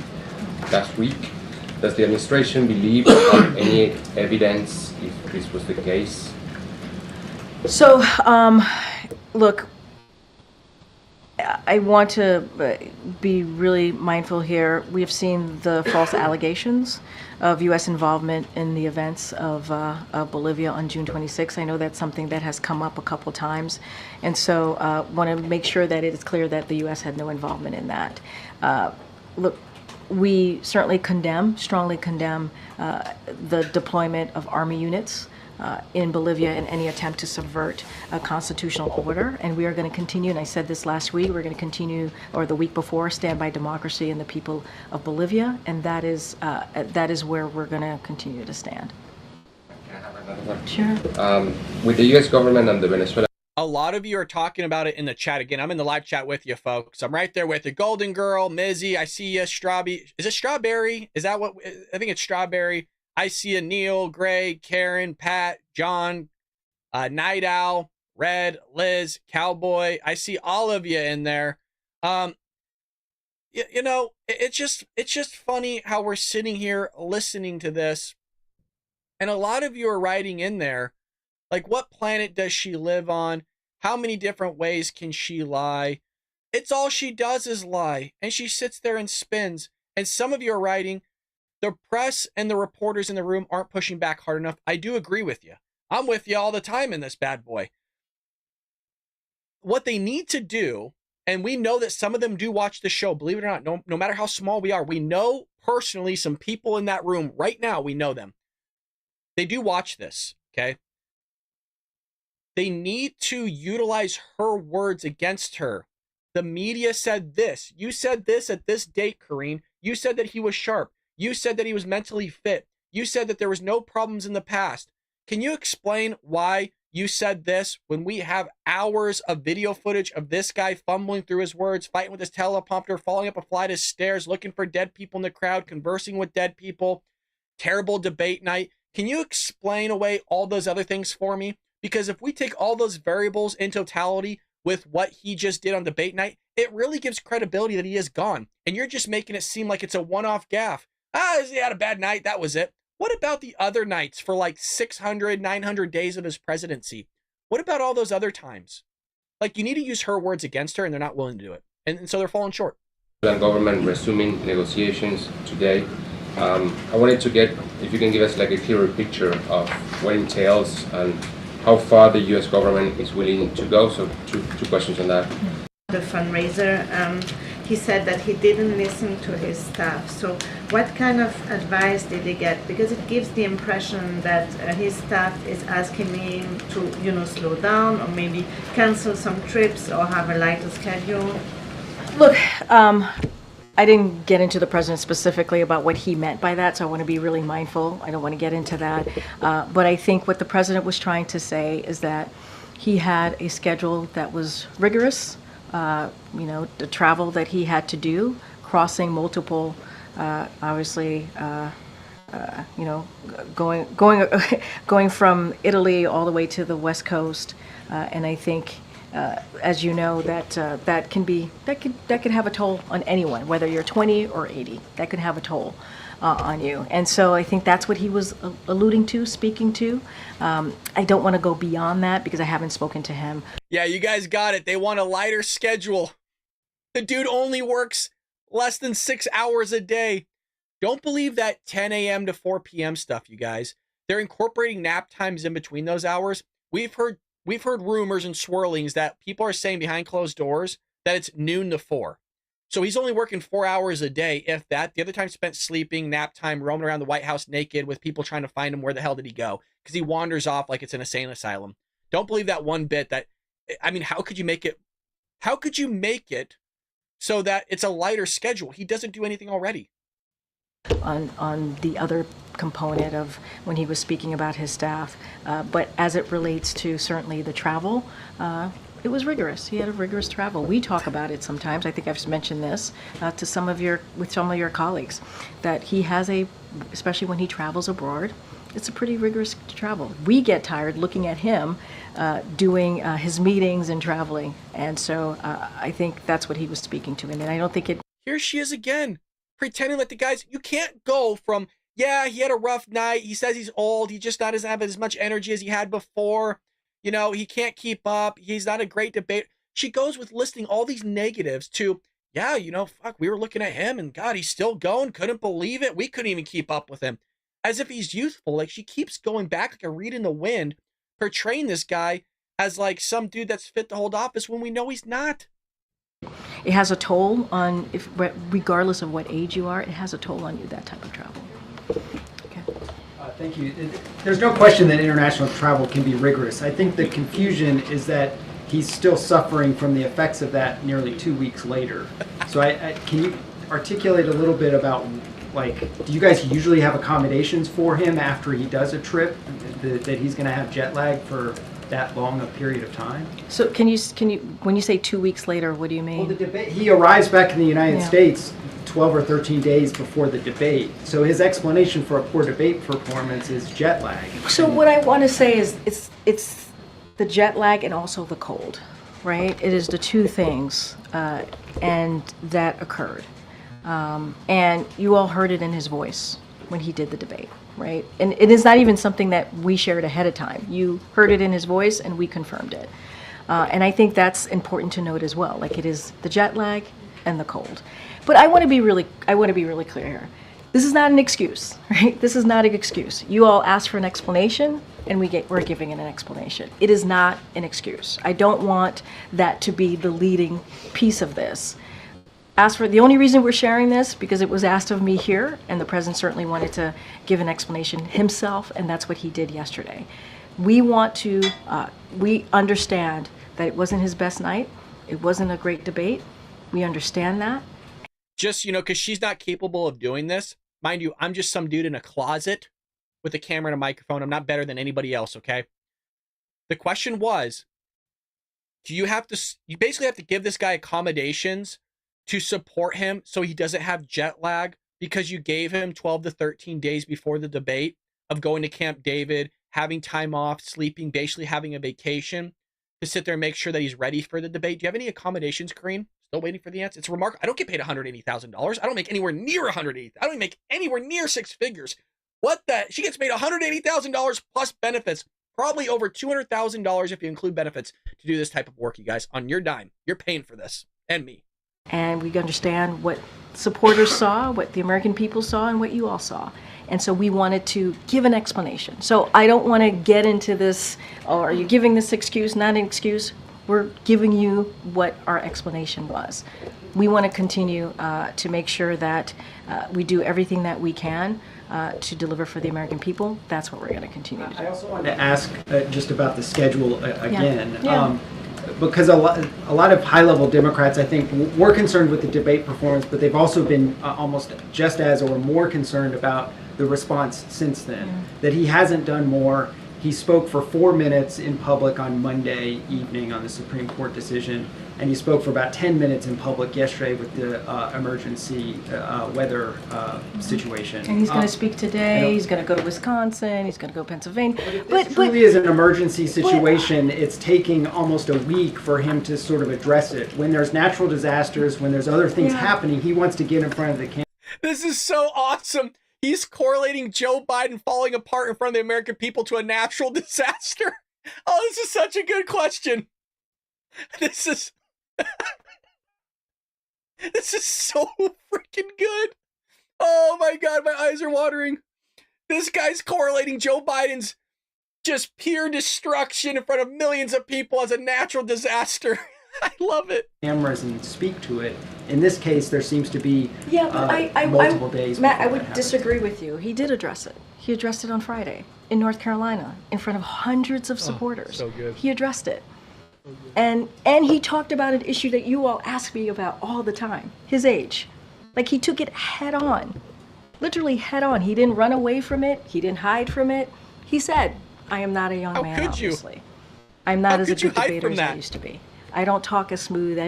last week. Does the administration believe or have any evidence if this was the case? So, look, I want to be really mindful here. We have seen the false allegations of U.S. involvement in the events of Bolivia on June 26. I know that's something that has come up a couple times, and so want to make sure that it is clear that the U.S. had no involvement in that. Look, we certainly strongly condemn the deployment of Army units in Bolivia in any attempt to subvert a constitutional order. And we are going to continue, and I said this last week, we're going to continue, or the week before, stand by democracy and the people of Bolivia, and that is where we're going to continue to stand. Can I have another one? Sure. With the U.S. government and the Venezuela. A lot of you are talking about it in the chat. Again, I'm in the live chat with you, folks. I'm right there with you. Golden Girl, Mizzy, I see you. Is it Strawberry? Is that what? I think it's Strawberry. I see a Neil, Gray, Karen, Pat, John, Night Owl, Red, Liz, Cowboy. I see all of you in there. It's just funny how we're sitting here listening to this, and a lot of you are writing in there, like, what planet does she live on? How many different ways can she lie? It's all she does is lie, and she sits there and spins. And some of you are writing, the press and the reporters in the room aren't pushing back hard enough. I do agree with you. I'm with you all the time in this bad boy. What they need to do, and we know that some of them do watch the show, believe it or not, no matter how small we are, we know personally some people in that room right now, we know them. They do watch this, okay? They need to utilize her words against her. The media said this. You said this at this date, Karine. You said that he was sharp. You said that he was mentally fit. You said that there was no problems in the past. Can you explain why you said this when we have hours of video footage of this guy fumbling through his words, fighting with his teleprompter, falling up a flight of stairs, looking for dead people in the crowd, conversing with dead people, terrible debate night? Can you explain away all those other things for me? Because if we take all those variables in totality with what he just did on debate night, it really gives credibility that he is gone. And you're just making it seem like it's a one-off gaffe. He had a bad night. That was it. What about the other nights for like 600, 900 days of his presidency? What about all those other times? Like, you need to use her words against her, and they're not willing to do it. And so they're falling short. Government resuming negotiations today. I wanted to get, if you can give us like a clearer picture of what it entails and how far the U.S. government is willing to go. So two questions on that. The fundraiser, he said that he didn't listen to his staff. So what kind of advice did he get? Because it gives the impression that his staff is asking him to, slow down or maybe cancel some trips or have a lighter schedule. Look, I didn't get into the president specifically about what he meant by that, so I want to be really mindful. I don't want to get into that. But I think what the president was trying to say is that he had a schedule that was rigorous, the travel that he had to do, crossing multiple, obviously, going from Italy all the way to the West Coast. And I think, as you know, that could have a toll on anyone, whether you're 20 or 80. That could have a toll on you. And so I think that's what he was alluding to, speaking to. I don't want to go beyond that because I haven't spoken to him. Yeah, you guys got it. They want a lighter schedule. The dude only works less than 6 hours a day. Don't believe that 10 a.m. to 4 p.m. stuff, you guys. They're incorporating nap times in between those hours. We've heard rumors and swirlings that people are saying behind closed doors that it's noon to 4. So he's only working 4 hours a day, if that. The other time spent sleeping, nap time, roaming around the White House naked with people trying to find him. Where the hell did he go? Because he wanders off like it's an insane asylum. Don't believe that one bit. How could you make it so that it's a lighter schedule? He doesn't do anything already. On the other component of when he was speaking about his staff, but as it relates to certainly the travel, it was rigorous. He had a rigorous travel. We talk about it sometimes. I think I've mentioned this to some of your colleagues, that he has especially when he travels abroad, it's a pretty rigorous travel. We get tired looking at him doing his meetings and traveling, and so I think that's what he was speaking to. And I don't think it. Here she is again, pretending like the guys. You can't go from, yeah, he had a rough night. He says he's old. He just doesn't have as much energy as he had before. He can't keep up. He's not a great debate. She goes with listing all these negatives to, yeah, we were looking at him and God, he's still going. Couldn't believe it. We couldn't even keep up with him. As if he's youthful. Like, she keeps going back like a reed in the wind, portraying this guy as like some dude that's fit to hold office when we know he's not. It has a toll on, regardless of what age you are, it has a toll on you, that type of travel. Thank you. There's no question that international travel can be rigorous. I think the confusion is that he's still suffering from the effects of that nearly 2 weeks later. So can you articulate a little bit about, do you guys usually have accommodations for him after he does a trip, that he's going to have jet lag for that long a period of time? So can you, when you say 2 weeks later, what do you mean? Well, the debate, he arrives back in the United States 12 or 13 days before the debate. So his explanation for a poor debate performance is jet lag. So what I want to say is it's the jet lag and also the cold, right? It is the two things, and that occurred. And you all heard it in his voice when he did the debate, right? And it is not even something that we shared ahead of time. You heard it in his voice and we confirmed it. And I think that's important to note as well. Like, it is the jet lag and the cold. But I want to be really clear here. This is not an excuse, right? This is not an excuse. You all asked for an explanation, and we're giving it an explanation. It is not an excuse. I don't want that to be the leading piece of this. The only reason we're sharing this, because it was asked of me here, and the president certainly wanted to give an explanation himself, and that's what he did yesterday. We understand that it wasn't his best night. It wasn't a great debate. We understand that. Just, because she's not capable of doing this. Mind you, I'm just some dude in a closet with a camera and a microphone. I'm not better than anybody else, okay? The question was, you basically have to give this guy accommodations to support him so he doesn't have jet lag, because you gave him 12 to 13 days before the debate of going to Camp David, having time off, sleeping, basically having a vacation to sit there and make sure that he's ready for the debate. Do you have any accommodations, Karine? Still waiting for the answer. It's remarkable. I don't get paid $180,000. I don't make anywhere near $180,000. I don't even make anywhere near six figures. What the? She gets paid $180,000 plus benefits, probably over $200,000 if you include benefits, to do this type of work, you guys, on your dime. You're paying for this, and me. And we understand what supporters saw, what the American people saw, and what you all saw. And so we wanted to give an explanation. So I don't want to get into this, are you giving this excuse, not an excuse? We're giving you what our explanation was. We want to continue to make sure that we do everything that we can to deliver for the American people. That's what we're going to continue to do. I also wanted to ask just about the schedule again. Yeah. Because a lot of high-level Democrats, I think, were concerned with the debate performance, but they've also been almost just as or more concerned about the response since then, that he hasn't done more. He spoke for 4 minutes in public on Monday evening on the Supreme Court decision, and he spoke for about 10 minutes in public yesterday with the emergency weather situation. And he's going to speak today. He's going to go to Wisconsin. He's going to go to Pennsylvania. But it truly is an emergency situation. It's taking almost a week for him to sort of address it. When there's natural disasters, when there's other things happening, he wants to get in front of the camera. This is so awesome. He's correlating Joe Biden falling apart in front of the American people to a natural disaster. Oh, this is such a good question. This is so freaking good. Oh my God, my eyes are watering. This guy's correlating Joe Biden's just pure destruction in front of millions of people as a natural disaster. I love it. Cameras and speak to it. In this case, there seems to be multiple days. Matt, I would disagree with you. He did address it. He addressed it on Friday in North Carolina in front of hundreds of supporters. So good. He addressed it. And he talked about an issue that you all ask me about all the time, his age. Like, he took it head on, literally head on. He didn't run away from it. He didn't hide from it. He said, I am not a young man, obviously. I'm not as a good debater as I used to be. I don't talk as smooth. I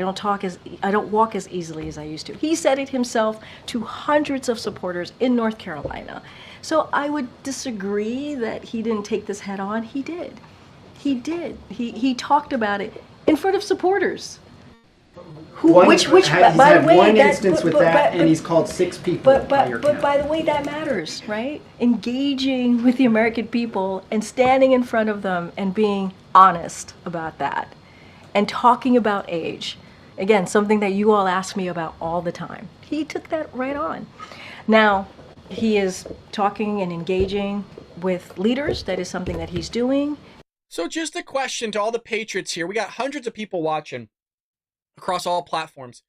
don't walk as easily as I used to. He said it himself to hundreds of supporters in North Carolina. So I would disagree that he didn't take this head on. He did. He did. He talked about it in front of supporters. He's had one instance with that, and he's called 6 people. But by the way, that matters, right? Engaging with the American people and standing in front of them and being honest about that. And talking about age. Again, something that you all ask me about all the time. He took that right on. Now, he is talking and engaging with leaders. That is something that he's doing. So just a question to all the patriots here. We got hundreds of people watching across all platforms.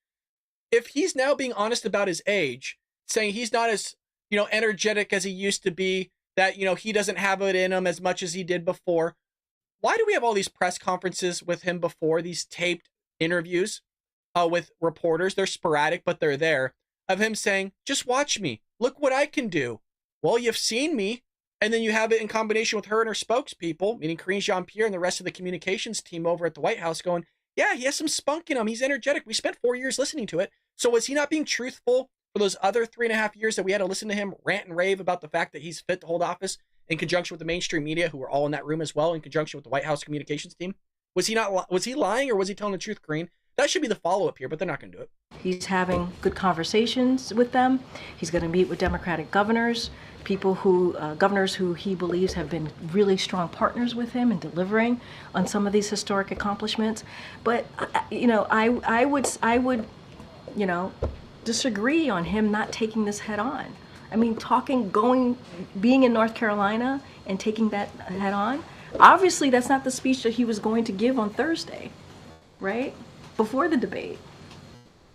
If he's now being honest about his age, saying he's not as, energetic as he used to be, that, he doesn't have it in him as much as he did before, why do we have all these press conferences with him before, these taped interviews with reporters? They're sporadic, but they're there, of him saying, just watch me. Look what I can do. Well, you've seen me. And then you have it in combination with her and her spokespeople, meaning Karine Jean-Pierre and the rest of the communications team over at the White House, going, yeah, he has some spunk in him. He's energetic. We spent 4 years listening to it. So was he not being truthful for those other 3.5 years that we had to listen to him rant and rave about the fact that he's fit to hold office in conjunction with the mainstream media, who were all in that room as well, in conjunction with the White House communications team? Was he lying, or was he telling the truth, Karine? That should be the follow-up here, but they're not going to do it. He's having good conversations with them. He's going to meet with Democratic governors, governors who he believes have been really strong partners with him in delivering on some of these historic accomplishments. But, I would, disagree on him not taking this head on. I mean, being in North Carolina and taking that head on, obviously that's not the speech that he was going to give on Thursday, right? Before the debate.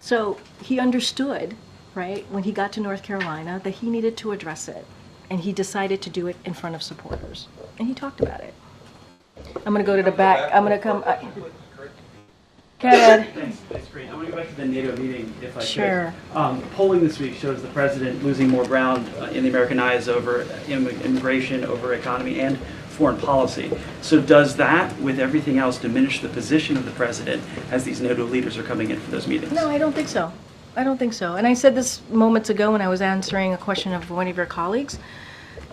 So he understood, right, when he got to North Carolina that he needed to address it. And he decided to do it in front of supporters. And he talked about it. I'm going to go to the back. I'm going to come. Go ahead. That's great. I want to go back to the NATO meeting, if I Sure. could. Polling this week shows the president losing more ground in the American eyes over immigration, over economy, and foreign policy. So does that, with everything else, diminish the position of the president as these NATO leaders are coming in for those meetings? No, I don't think so. I don't think so. And I said this moments ago when I was answering a question of one of your colleagues.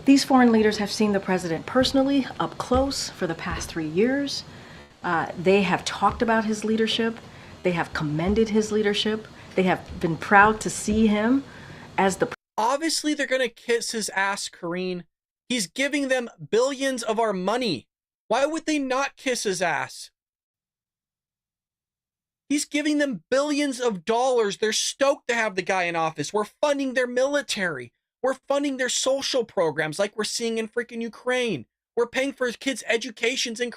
These foreign leaders have seen the president personally, up close, for the past 3 years. They have talked about his leadership. They have commended his leadership. They have been proud to see him as the... Obviously, they're going to kiss his ass, Karine. He's giving them billions of our money. Why would they not kiss his ass? He's giving them billions of dollars. They're stoked to have the guy in office. We're funding their military. We're funding their social programs like we're seeing in freaking Ukraine. We're paying for his kids' educations in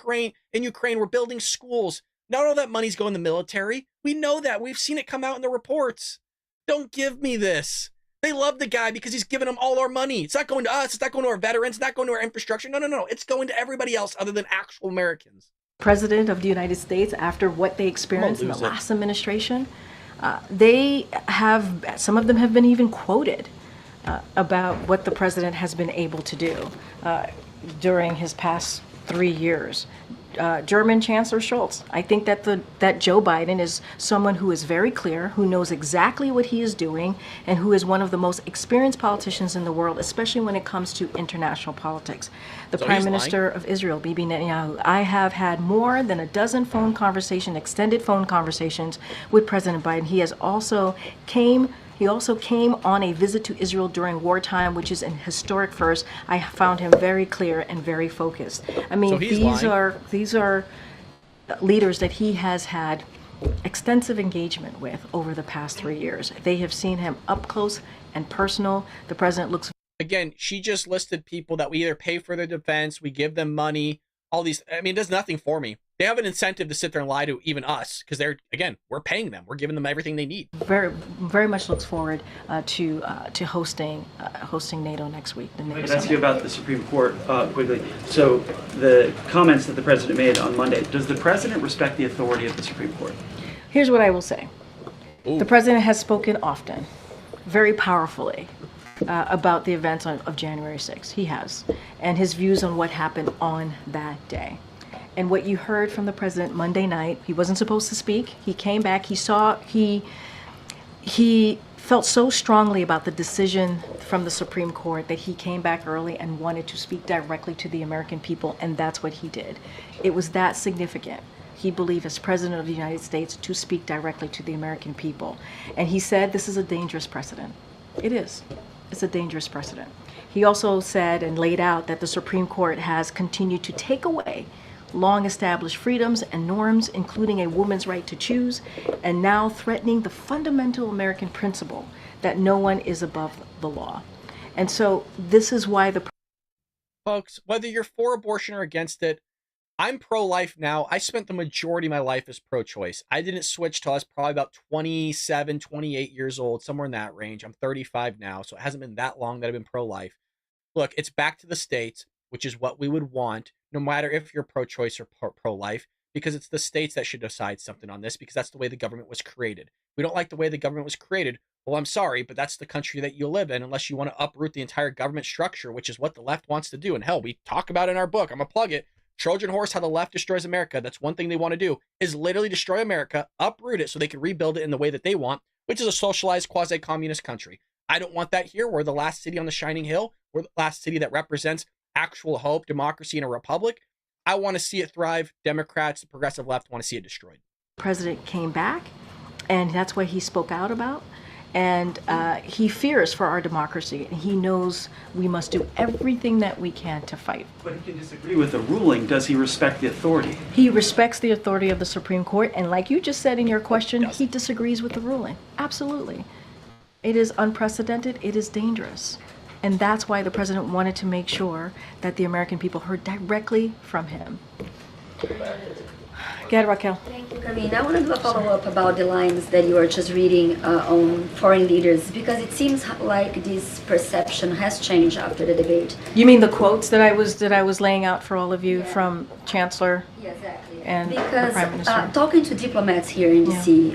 Ukraine. We're building schools. Not all that money's going to the military. We know that. We've seen it come out in the reports. Don't give me this. They love the guy because he's giving them all our money. It's not going to us. It's not going to our veterans. It's not going to our infrastructure. No. It's going to everybody else other than actual Americans. President of the United States, after what they experienced in the last administration, some of them have been even quoted about what the president has been able to do during his past 3 years. German Chancellor Scholz, I think that Joe Biden is someone who is very clear, who knows exactly what he is doing, and who is one of the most experienced politicians in the world, especially when it comes to international politics. The Prime Minister of Israel, Bibi Netanyahu, I have had more than a dozen extended phone conversations with President Biden. He also came on a visit to Israel during wartime, which is an historic first. I found him very clear and very focused. I mean, these are leaders that he has had extensive engagement with over the past 3 years. They have seen him up close and personal. The president looks... Again, she just listed people that we either pay for their defense, we give them money, all these... I mean, it does nothing for me. They have an incentive to sit there and lie to even us because we're paying them. We're giving them everything they need. Very, very much looks forward to hosting NATO next week. I could ask you about the Supreme Court quickly. So the comments that the president made on Monday, does the president respect the authority of the Supreme Court? Here's what I will say. The president has spoken often, very powerfully, about the events of January 6th. He has. And his views on what happened on that day. And what you heard from the president Monday night, he wasn't supposed to speak. He came back. He felt so strongly about the decision from the Supreme Court that he came back early and wanted to speak directly to the American people, and that's what he did. It was that significant. He believed, as President of the United States, to speak directly to the American people. And he said this is a dangerous precedent. It is. It's a dangerous precedent. He also said and laid out that the Supreme Court has continued to take away long-established freedoms and norms, including a woman's right to choose, and now threatening the fundamental American principle that no one is above the law. And so this is why Folks, whether you're for abortion or against it, I'm pro-life now. I spent the majority of my life as pro-choice. I didn't switch till I was probably about 27, 28 years old, somewhere in that range. I'm 35 now, so it hasn't been that long that I've been pro-life. Look, it's back to the states, which is what we would want, no matter if you're pro-choice or pro-life, because it's the states that should decide something on this, because that's the way the government was created. We don't like the way the government was created. Well, I'm sorry, but that's the country that you live in, unless you want to uproot the entire government structure, which is what the left wants to do. And hell, we talk about it in our book. I'm going to plug it. Trojan Horse, How the Left Destroys America. That's one thing they want to do, is literally destroy America, uproot it so they can rebuild it in the way that they want, which is a socialized quasi-communist country. I don't want that here. We're the last city on the shining hill. We're the last city that represents actual hope, democracy, and a republic. I want to see it thrive. Democrats, the progressive left, want to see it destroyed. president came back, and that's what he spoke out about. And he fears for our democracy. And he knows we must do everything that we can to fight. But he can disagree with the ruling. Does he respect the authority? He respects the authority of the Supreme Court. And like you just said in your question, he disagrees with the ruling. Absolutely. It is unprecedented. It is dangerous. And that's why the president wanted to make sure that the American people heard directly from him. Go ahead, Raquel. Thank you, Karine. I want to do a follow-up about the lines that you were just reading on foreign leaders, because it seems like this perception has changed after the debate. You mean the quotes that I was laying out for all of you from Chancellor and the Prime Because Minister? talking to diplomats here in D.C.,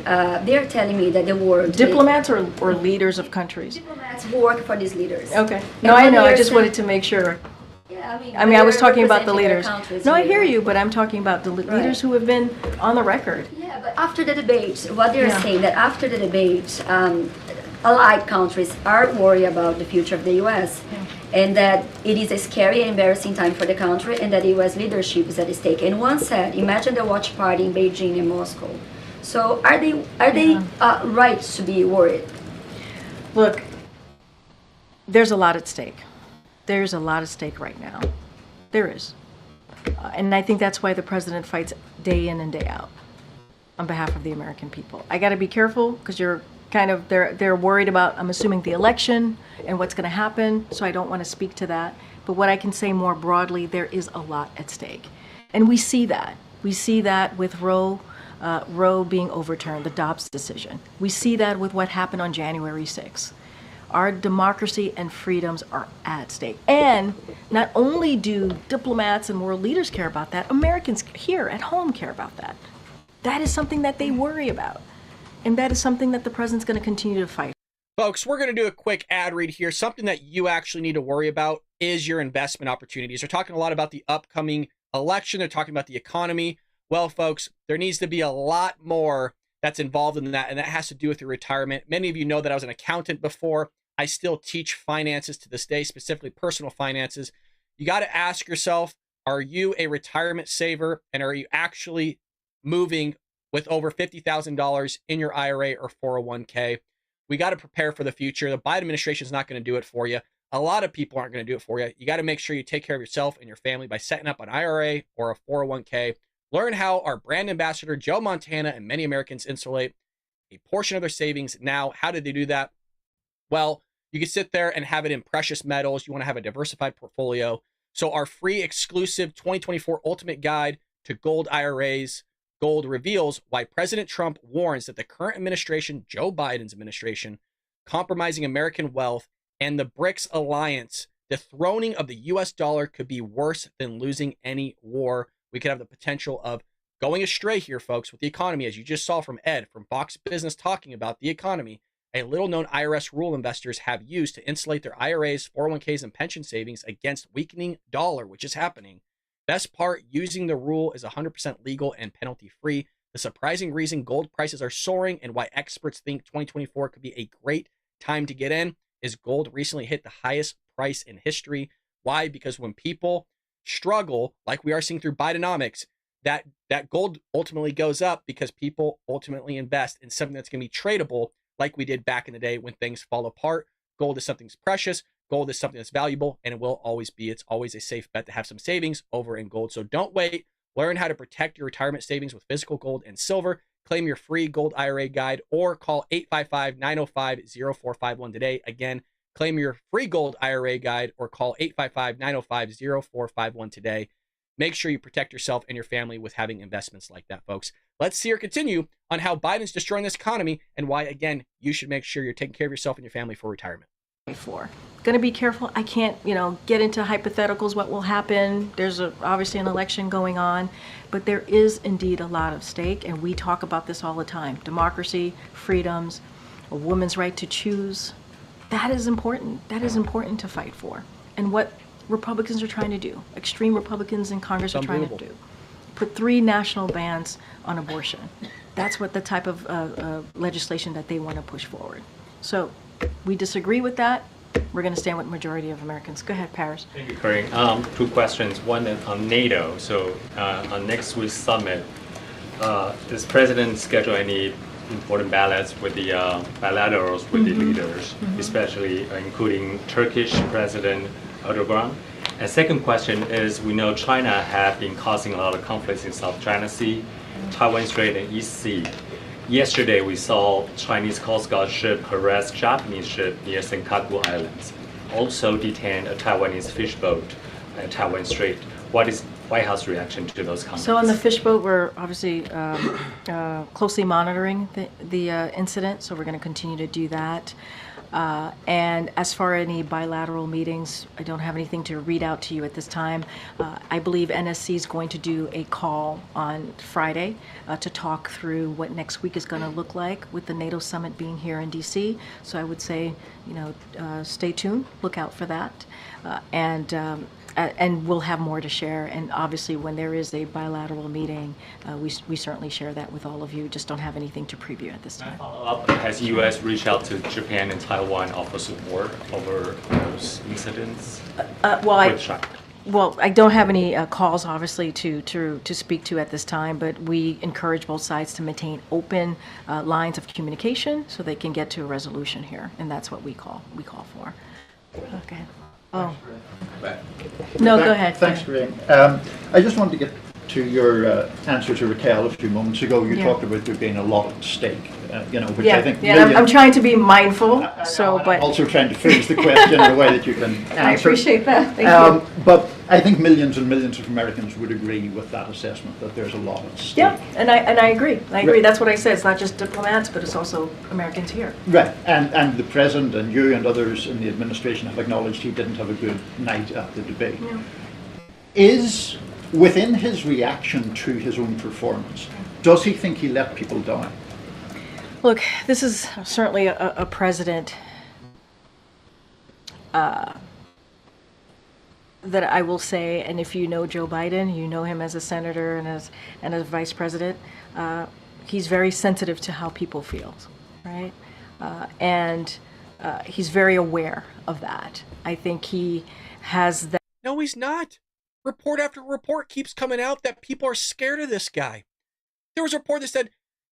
they're telling me that the word... Diplomats or leaders of countries? Diplomats who work for these leaders. Okay. No, I know. I just wanted to make sure. Yeah, I mean, I was talking about the representing leaders. their countries No, I here. hear you, but I'm talking about the leaders who have been on the record. Yeah, but after the debate, what they're Yeah. saying that after the debate, allied countries are worried about the future of the U.S. and that it is a scary and embarrassing time for the country, and that the U.S. leadership is at stake. And one said, "Imagine the watch party in Beijing and Moscow." So, are they right to be worried? Look, there's a lot at stake. There's a lot at stake right now. There is. And I think that's why the president fights day in and day out on behalf of the American people. I got to be careful because you're kind of, they're worried about, I'm assuming, the election and what's going to happen, so I don't want to speak to that. But what I can say more broadly, there is a lot at stake. And we see that. We see that with Roe being overturned, the Dobbs decision. We see that with what happened on January 6th. Our democracy and freedoms are at stake. And not only do diplomats and world leaders care about that, Americans here at home care about that. That is something that they worry about. And that is something that the president's going to continue to fight. Folks, we're going to do a quick ad read here. Something that you actually need to worry about is your investment opportunities. They're talking a lot about the upcoming election. They're talking about the economy. Well, folks, there needs to be a lot more that's involved in that, and that has to do with your retirement. Many of you know that I was an accountant before. I still teach finances to this day, specifically personal finances. You got to ask yourself, are you a retirement saver, and are you actually moving with over $50,000 in your IRA or 401k? We got to prepare for the future. The Biden administration is not going to do it for you. A lot of people aren't going to do it for you. You got to make sure you take care of yourself and your family by setting up an IRA or a 401k. Learn how our brand ambassador, Joe Montana, and many Americans insulate a portion of their savings now. How did they do that? Well, you can sit there and have it in precious metals. You want to have a diversified portfolio. So our free exclusive 2024 Ultimate Guide to Gold IRAs, Gold reveals why President Trump warns that the current administration, Joe Biden's administration, compromising American wealth, and the BRICS alliance, dethroning of the US dollar could be worse than losing any war. We could have the potential of going astray here, folks, with the economy, as you just saw from Ed from Fox Business talking about the economy. A little-known IRS rule investors have used to insulate their IRAs, 401ks, and pension savings against weakening dollar, which is happening. Best part, using the rule is 100% legal and penalty-free. The surprising reason gold prices are soaring and why experts think 2024 could be a great time to get in is gold recently hit the highest price in history. Why? Because when people struggle, like we are seeing through Bidenomics, that gold ultimately goes up because people ultimately invest in something that's going to be tradable, like we did back in the day when things fall apart. Gold is something that's precious. Gold is something that's valuable, and it will always be. It's always a safe bet to have some savings over in gold. So don't wait. Learn how to protect your retirement savings with physical gold and silver. Claim your free gold IRA guide or call 855-905-0451 today. Again, claim your free gold IRA guide or call 855-905-0451 today. Make sure you protect yourself and your family with having investments like that, folks. Let's see her continue on how Biden's destroying this economy and why, again, you should make sure you're taking care of yourself and your family for retirement. Going to be careful. I can't, get into hypotheticals, what will happen. There's obviously an election going on, but there is indeed a lot of stake, and we talk about this all the time. Democracy, freedoms, a woman's right to choose. That is important. That is important to fight for. And what Republicans are trying to do, extreme Republicans in Congress are trying to do, put 3 national bans on abortion. That's what the type of legislation that they want to push forward. So we disagree with that. We're going to stand with the majority of Americans. Go ahead, Paris. Thank you, Corinne. 2 questions. One is on NATO. So on next week's summit, does President schedule any important ballots with the bilaterals with the leaders, especially including Turkish President Erdogan? And second question is, we know China have been causing a lot of conflicts in South China Sea, Taiwan Strait, and East Sea. Yesterday, we saw Chinese Coast Guard ship harass Japanese ship near Senkaku Islands. Also detained a Taiwanese fish boat at Taiwan Strait. What is White House reaction to those comments? So on the fish boat, we're obviously closely monitoring the incident, so we're going to continue to do that. And as far as any bilateral meetings, I don't have anything to read out to you at this time. I believe NSC is going to do a call on Friday to talk through what next week is going to look like with the NATO summit being here in DC. So I would say, stay tuned, look out for that. And we'll have more to share. And obviously, when there is a bilateral meeting, we certainly share that with all of you. Just don't have anything to preview at this time. Has U.S. reached out to Japan and Taiwan offer support over those incidents? Well, I don't have any calls, obviously, to speak to at this time, but we encourage both sides to maintain open lines of communication so they can get to a resolution here, and that's what we call for. Okay. Oh. No, go ahead. Thanks, Graham. I just wanted to get to your answer to Raquel a few moments ago. You talked about there being a lot at stake, which I think. Yeah, I'm trying to be mindful. But also trying to phrase the question in a way that you can answer. I appreciate that. Thank you. But I think millions and millions of Americans would agree with that assessment that there's a lot at stake. Yeah, and I agree. Right. That's what I said. It's not just diplomats, but it's also Americans here. Right, and the president and you and others in the administration have acknowledged he didn't have a good night at the debate. Yeah. Is within his reaction to his own performance, does he think he let people down? Look, this is certainly a president that I will say, and if you know Joe Biden, you know him as a senator and as vice president, he's very sensitive to how people feel, right? And he's very aware of that. I think he has that. No, he's not. Report after report keeps coming out that people are scared of this guy. There was a report that said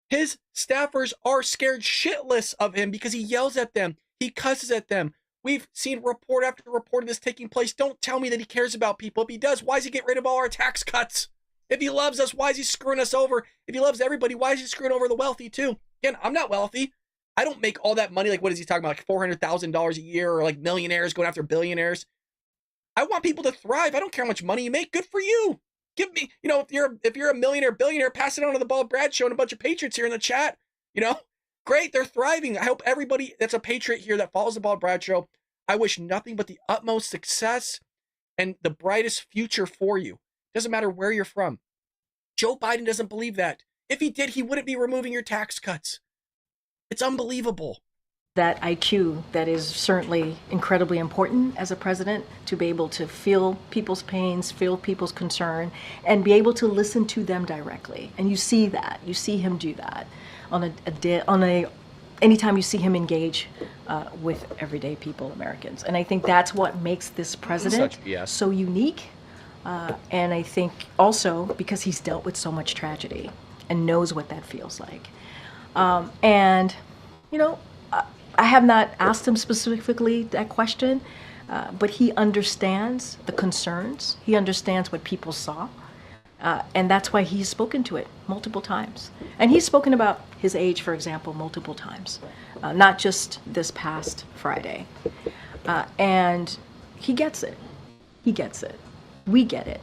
his staffers are scared shitless of him because he yells at them. He cusses at them. We've seen report after report of this taking place. Don't tell me that he cares about people. If he does, why does he get rid of all our tax cuts? If he loves us, why is he screwing us over? If he loves everybody, why is he screwing over the wealthy too? Again, I'm not wealthy. I don't make all that money. Like, what is he talking about? Like $400,000 a year, or like millionaires going after billionaires. I want people to thrive. I don't care how much money you make. Good for you. Give me, if you're a millionaire, billionaire, pass it on to the Bald Brad Show and a bunch of patriots here in the chat. Great, they're thriving. I hope everybody that's a patriot here that follows the Bald Brad Show, I wish nothing but the utmost success and the brightest future for you. Doesn't matter where you're from. Joe Biden doesn't believe that. If he did, he wouldn't be removing your tax cuts. It's unbelievable. That IQ that is certainly incredibly important as a president, to be able to feel people's pains, feel people's concern, and be able to listen to them directly. And you see that. You see him do that anytime you see him engage with everyday people, Americans. And I think that's what makes this president so unique. And I think also because he's dealt with so much tragedy and knows what that feels like. I have not asked him specifically that question, but he understands the concerns. He understands what people saw. And that's why he's spoken to it multiple times. And he's spoken about his age, for example, multiple times, not just this past Friday. And he gets it. He gets it. We get it.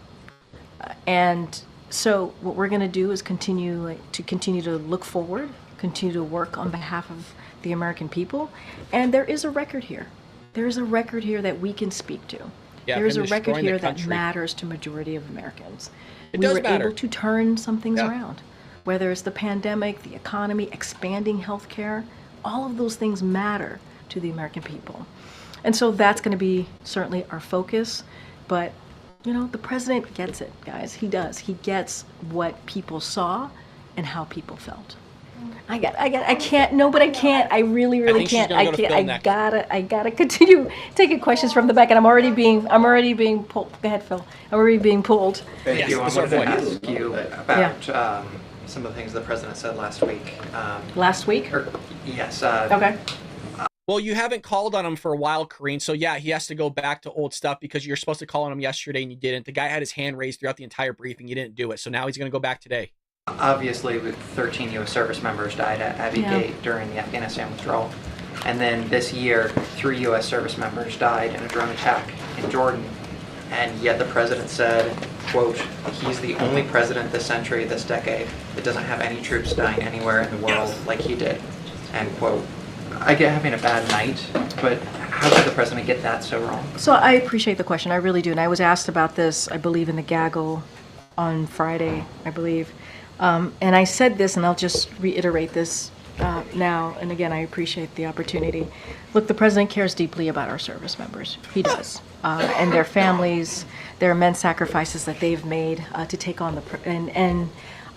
And so what we're going to do is continue to look forward, continue to work on behalf of the American people. And there is a record here. There is a record here that we can speak to. There is a record here that matters to majority of Americans. We were able to turn some things around, whether it's the pandemic, the economy, expanding healthcare. All of those things matter to the American people. And so that's going to be certainly our focus. But, the president gets it, guys. He does. He gets what people saw and how people felt. I can't. No, but I can't. I really can't. I gotta continue taking questions from the back, and I'm already being pulled. Go ahead, Phil. I'm already being pulled. Thank you. I wanted to ask you about some of the things the president said last week. Last week? Yes. Okay. Well, you haven't called on him for a while, Karine. So yeah, he has to go back to old stuff because you're supposed to call on him yesterday and you didn't. The guy had his hand raised throughout the entire briefing. You didn't do it. So now he's going to go back today. Obviously, with 13 U.S. service members died at Abbey Gate during the Afghanistan withdrawal. And then this year, 3 U.S. service members died in a drone attack in Jordan. And yet the president said, quote, he's the only president this century, this decade, that doesn't have any troops dying anywhere in the world like he did, end quote. I get having a bad night, but how could the president get that so wrong? So I appreciate the question. I really do. And I was asked about this, I believe, in the gaggle on Friday, I believe. And I said this, and I'll just reiterate this now. And again, I appreciate the opportunity. Look, the president cares deeply about our service members. He does. And their families, their immense sacrifices that they've made to take on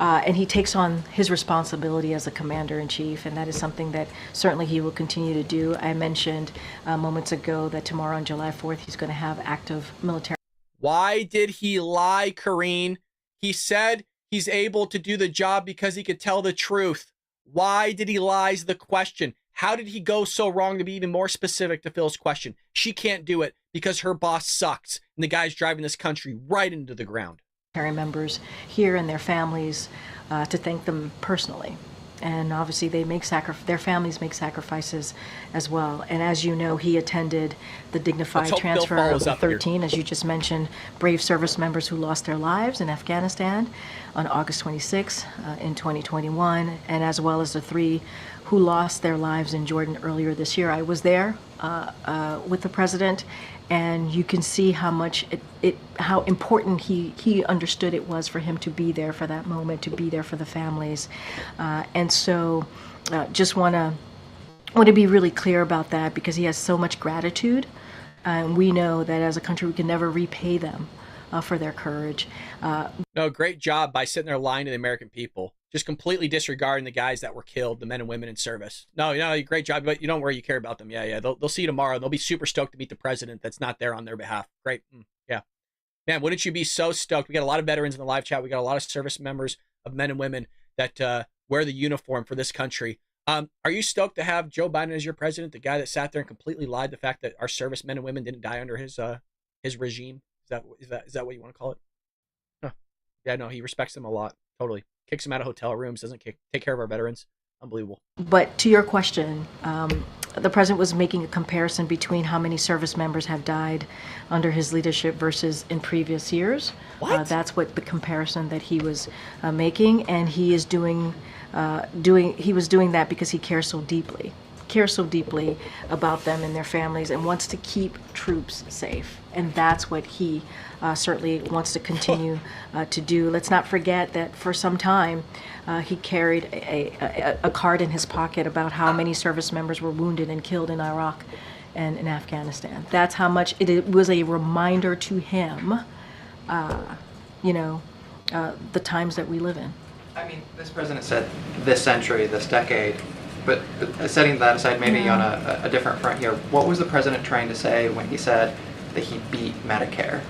and he takes on his responsibility as a commander-in-chief, and that is something that certainly he will continue to do. I mentioned moments ago that tomorrow on July 4th, he's going to have active military. Why did he lie, Karine? He said he's able to do the job because he could tell the truth. Why did he lie is the question. How did he go so wrong, to be even more specific to Phil's question? She can't do it because her boss sucks, and the guy's driving this country right into the ground. Members here and their families to thank them personally. And obviously they make their families make sacrifices as well. And as you know, he attended the dignified transfer of the 13, as you just mentioned, brave service members who lost their lives in Afghanistan on August 26 in 2021, and as well as the 3 who lost their lives in Jordan earlier this year. I was there with the president, and you can see how much how important he understood it was for him to be there for that moment, to be there for the families. And so just want to be really clear about that, because he has so much gratitude. And we know that as a country, we can never repay them for their courage. No, great job by sitting there lying to the American people. Just completely disregarding the guys that were killed, the men and women in service. No, great job, but you don't worry, you care about them. Yeah. They'll see you tomorrow. They'll be super stoked to meet the president that's not there on their behalf. Great. Yeah. Man, wouldn't you be so stoked? We got a lot of veterans in the live chat. We got a lot of service members of men and women that wear the uniform for this country. Are you stoked to have Joe Biden as your president, the guy that sat there and completely lied the fact that our service men and women didn't die under his regime? Is that what you want to call it? Huh. Yeah, no, he respects them a lot. Totally. Kicks them out of hotel rooms, doesn't take care of our veterans. Unbelievable. But to your question, the president was making a comparison between how many service members have died under his leadership versus in previous years. What? That's what the comparison that he was making, and he is doing that because he cares so deeply about them and their families, and wants to keep troops safe. And that's what he certainly wants to continue to do. Let's not forget that for some time he carried a card in his pocket about how many service members were wounded and killed in Iraq and in Afghanistan. That's how much it was a reminder to him, the times that we live in. I mean, this president said this century, this decade, but setting that aside, maybe on a different front here, what was the president trying to say when he said that he beat Medicare?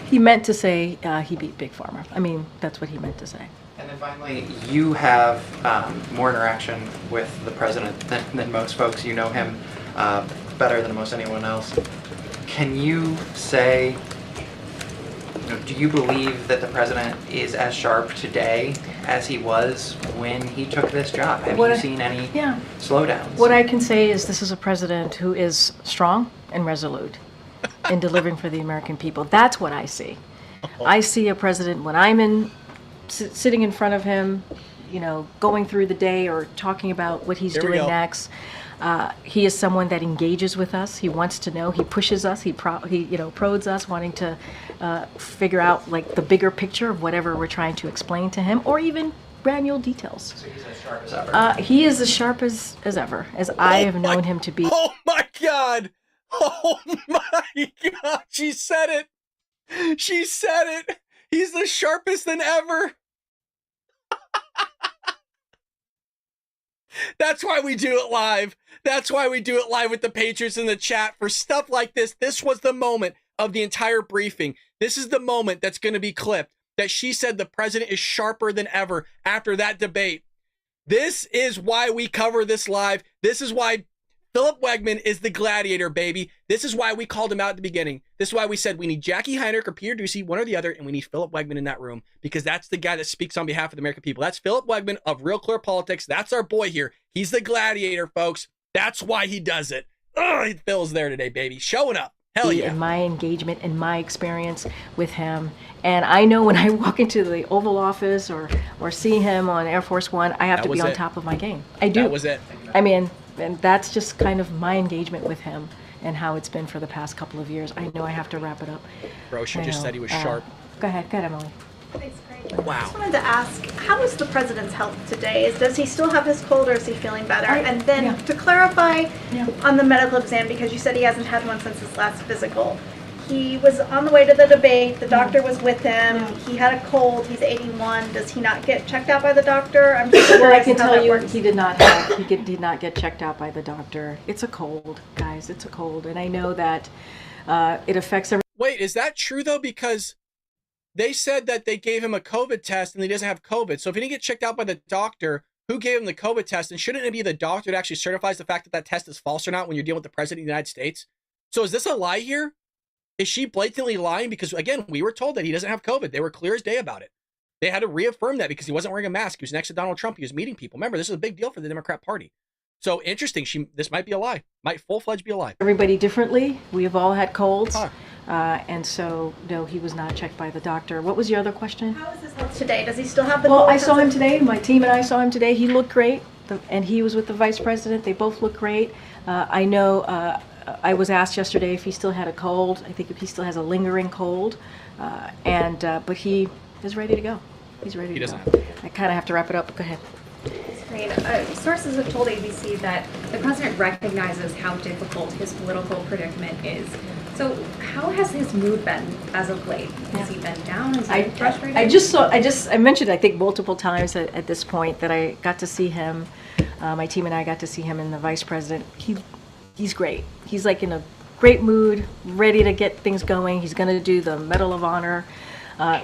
He meant to say he beat Big Pharma. I mean, that's what he meant to say. And then finally, you have more interaction with the president than most folks. You know him better than most anyone else. Can you say, do you believe that the president is as sharp today as he was when he took this job? Have you seen any slowdowns? What I can say is this is a president who is strong and resolute in delivering for the American people. That's what I see. I see a president, when I'm sitting in front of him, going through the day or talking about what he's doing next. He is someone that engages with us. He wants to know. He pushes us. He prods us, wanting to figure out like the bigger picture of whatever we're trying to explain to him, or even granular details. So he's as sharp as ever. He is as sharp as ever, as I have known him to be. Oh my God! Oh my God! She said it. She said it. He's the sharpest than ever. That's why we do it live. That's why we do it live with the Patriots in the chat for stuff like this. This was the moment of the entire briefing. This is the moment that's going to be clipped. that she said the president is sharper than ever after that debate. This is why we cover this live. This is why Philip Wegman is the gladiator, baby. This is why we called him out at the beginning. This is why we said we need Jackie Heinrich or Peter Doocy, one or the other, and we need Philip Wegman in that room, because that's the guy that speaks on behalf of the American people. That's Philip Wegman of Real Clear Politics. That's our boy here. He's the gladiator, folks. That's why he does it. Phil's there today, baby. Showing up. Hell yeah. In my engagement and my experience with him. And I know when I walk into the Oval Office or see him on Air Force One, I have to be on top of my game. I do. That was it. I mean, and that's just kind of my engagement with him and how it's been for the past couple of years. I know I have to wrap it up. Bro, she just said he was sharp. Go ahead, Emily. Thanks, Craig. Wow. I just wanted to ask, how is the president's health today? Does he still have his cold, or is he feeling better? And then to clarify on the medical exam, because you said he hasn't had one since his last physical, he was on the way to the debate. The doctor was with him. He had a cold. He's 81. Does he not get checked out by the doctor? I'm just Well, I curious can how tell that you works. he did not get checked out by the doctor. It's a cold, guys. It's a cold. And I know that it affects everyone. Wait, is that true, though? Because they said that they gave him a COVID test and he doesn't have COVID. So if he didn't get checked out by the doctor, who gave him the COVID test? And shouldn't it be the doctor that actually certifies the fact that that test is false or not when you're dealing with the president of the United States? So is this a lie here? Is she blatantly lying? Because, again, we were told that he doesn't have COVID. They were clear as day about it. They had to reaffirm that because he wasn't wearing a mask. He was next to Donald Trump. He was meeting people. Remember, this is a big deal for the Democrat Party. So interesting. This might be a lie. Might full-fledged be a lie. Everybody differently. We have all had colds. And so, no, he was not checked by the doctor. What was your other question? How is his health today? Does he still have the Well, cold? I saw him today. My team and I saw him today. He looked great. And he was with the vice president. They both look great. I know I was asked yesterday if he still had a cold. I think if he still has a lingering cold. But he is ready to go. He's ready to go. I kind of have to wrap it up. Go ahead. Great. Sources have told ABC that the president recognizes how difficult his political predicament is. So how has his mood been as of late? Has he been down? Has he been frustrated? I mentioned, I think, multiple times at this point that I got to see him. My team and I got to see him and the vice president. He's great. He's like in a great mood, ready to get things going. He's going to do the Medal of Honor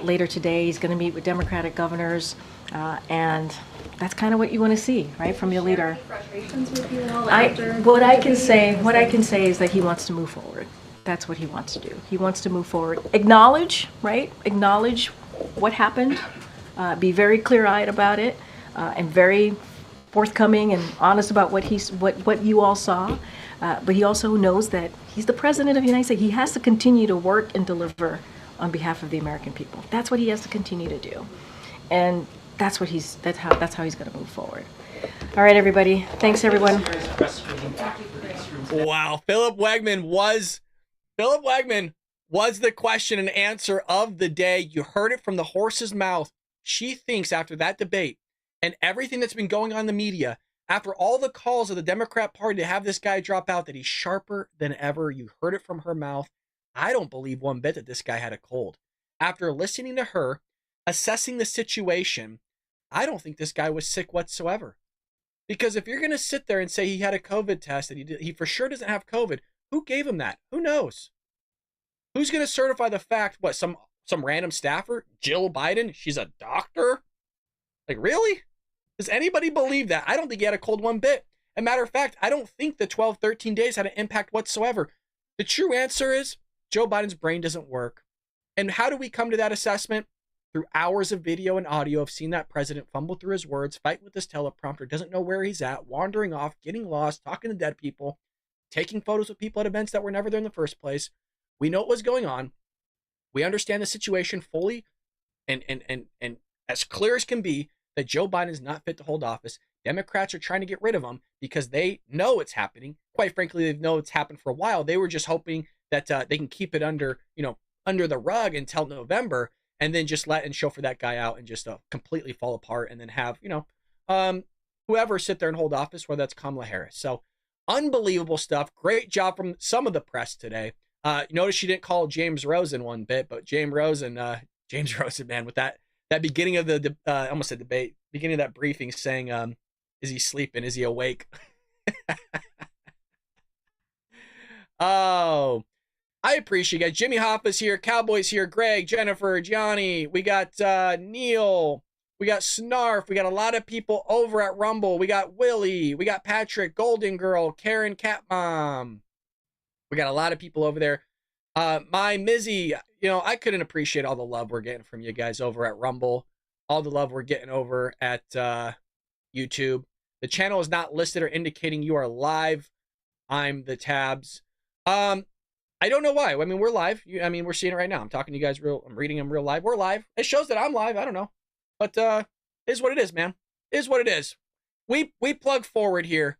later today. He's going to meet with Democratic governors, and that's kind of what you want to see, right, from your leader. Frustrations with you all What I can say is that he wants to move forward. That's what he wants to do. He wants to move forward. Acknowledge, right? Acknowledge what happened. Be very clear-eyed about it, and very forthcoming and honest about what you all saw. But he also knows that he's the president of the United States. He has to continue to work and deliver on behalf of the American people. That's what he has to continue to do, and that's how he's going to move forward. All right, everybody. Thanks, everyone. Wow, Philip Wegman was the question and answer of the day. You heard it from the horse's mouth. She thinks after that debate and everything that's been going on in the media, after all the calls of the Democrat Party to have this guy drop out, that he's sharper than ever. You heard it from her mouth. I don't believe one bit that this guy had a cold. After listening to her, assessing the situation, I don't think this guy was sick whatsoever. Because if you're going to sit there and say he had a COVID test and he for sure doesn't have COVID, who gave him that? Who knows? Who's going to certify the fact? What, some random staffer? Jill Biden? She's a doctor? Like, really? Does anybody believe that? I don't think he had a cold one bit. As a matter of fact, I don't think the 12, 13 days had an impact whatsoever. The true answer is Joe Biden's brain doesn't work. And how do we come to that assessment? Through hours of video and audio of seeing that president fumble through his words, fight with his teleprompter, doesn't know where he's at, wandering off, getting lost, talking to dead people, taking photos with people at events that were never there in the first place. We know what was going on. We understand the situation fully and as clear as can be that Joe Biden is not fit to hold office. Democrats are trying to get rid of him because they know it's happening. Quite frankly, they know it's happened for a while. They were just hoping that they can keep it under the rug until November, and then just let and chauffeur that guy out and just completely fall apart, and then have whoever sit there and hold office, whether that's Kamala Harris. So unbelievable stuff. Great job from some of the press today. Notice she didn't call James Rosen one bit, but James Rosen, man, with that beginning of the I almost said debate, beginning of that briefing, saying, "Is he sleeping? Is he awake?" Oh, I appreciate you guys. Jimmy Hoffa's here, Cowboy's here, Greg, Jennifer, Gianni. We got Neil. We got Snarf. We got a lot of people over at Rumble. We got Willie. We got Patrick, Golden Girl, Karen, Cat Mom. We got a lot of people over there. My Mizzy, I couldn't appreciate all the love we're getting from you guys over at Rumble. All the love we're getting over at YouTube. The channel is not listed or indicating you are live. I'm the tabs. I don't know why. I mean, we're live. We're seeing it right now. I'm talking to you guys I'm reading them real live. We're live. It shows that I'm live. I don't know. But it is what it is, man. It is what it is. We plug forward here.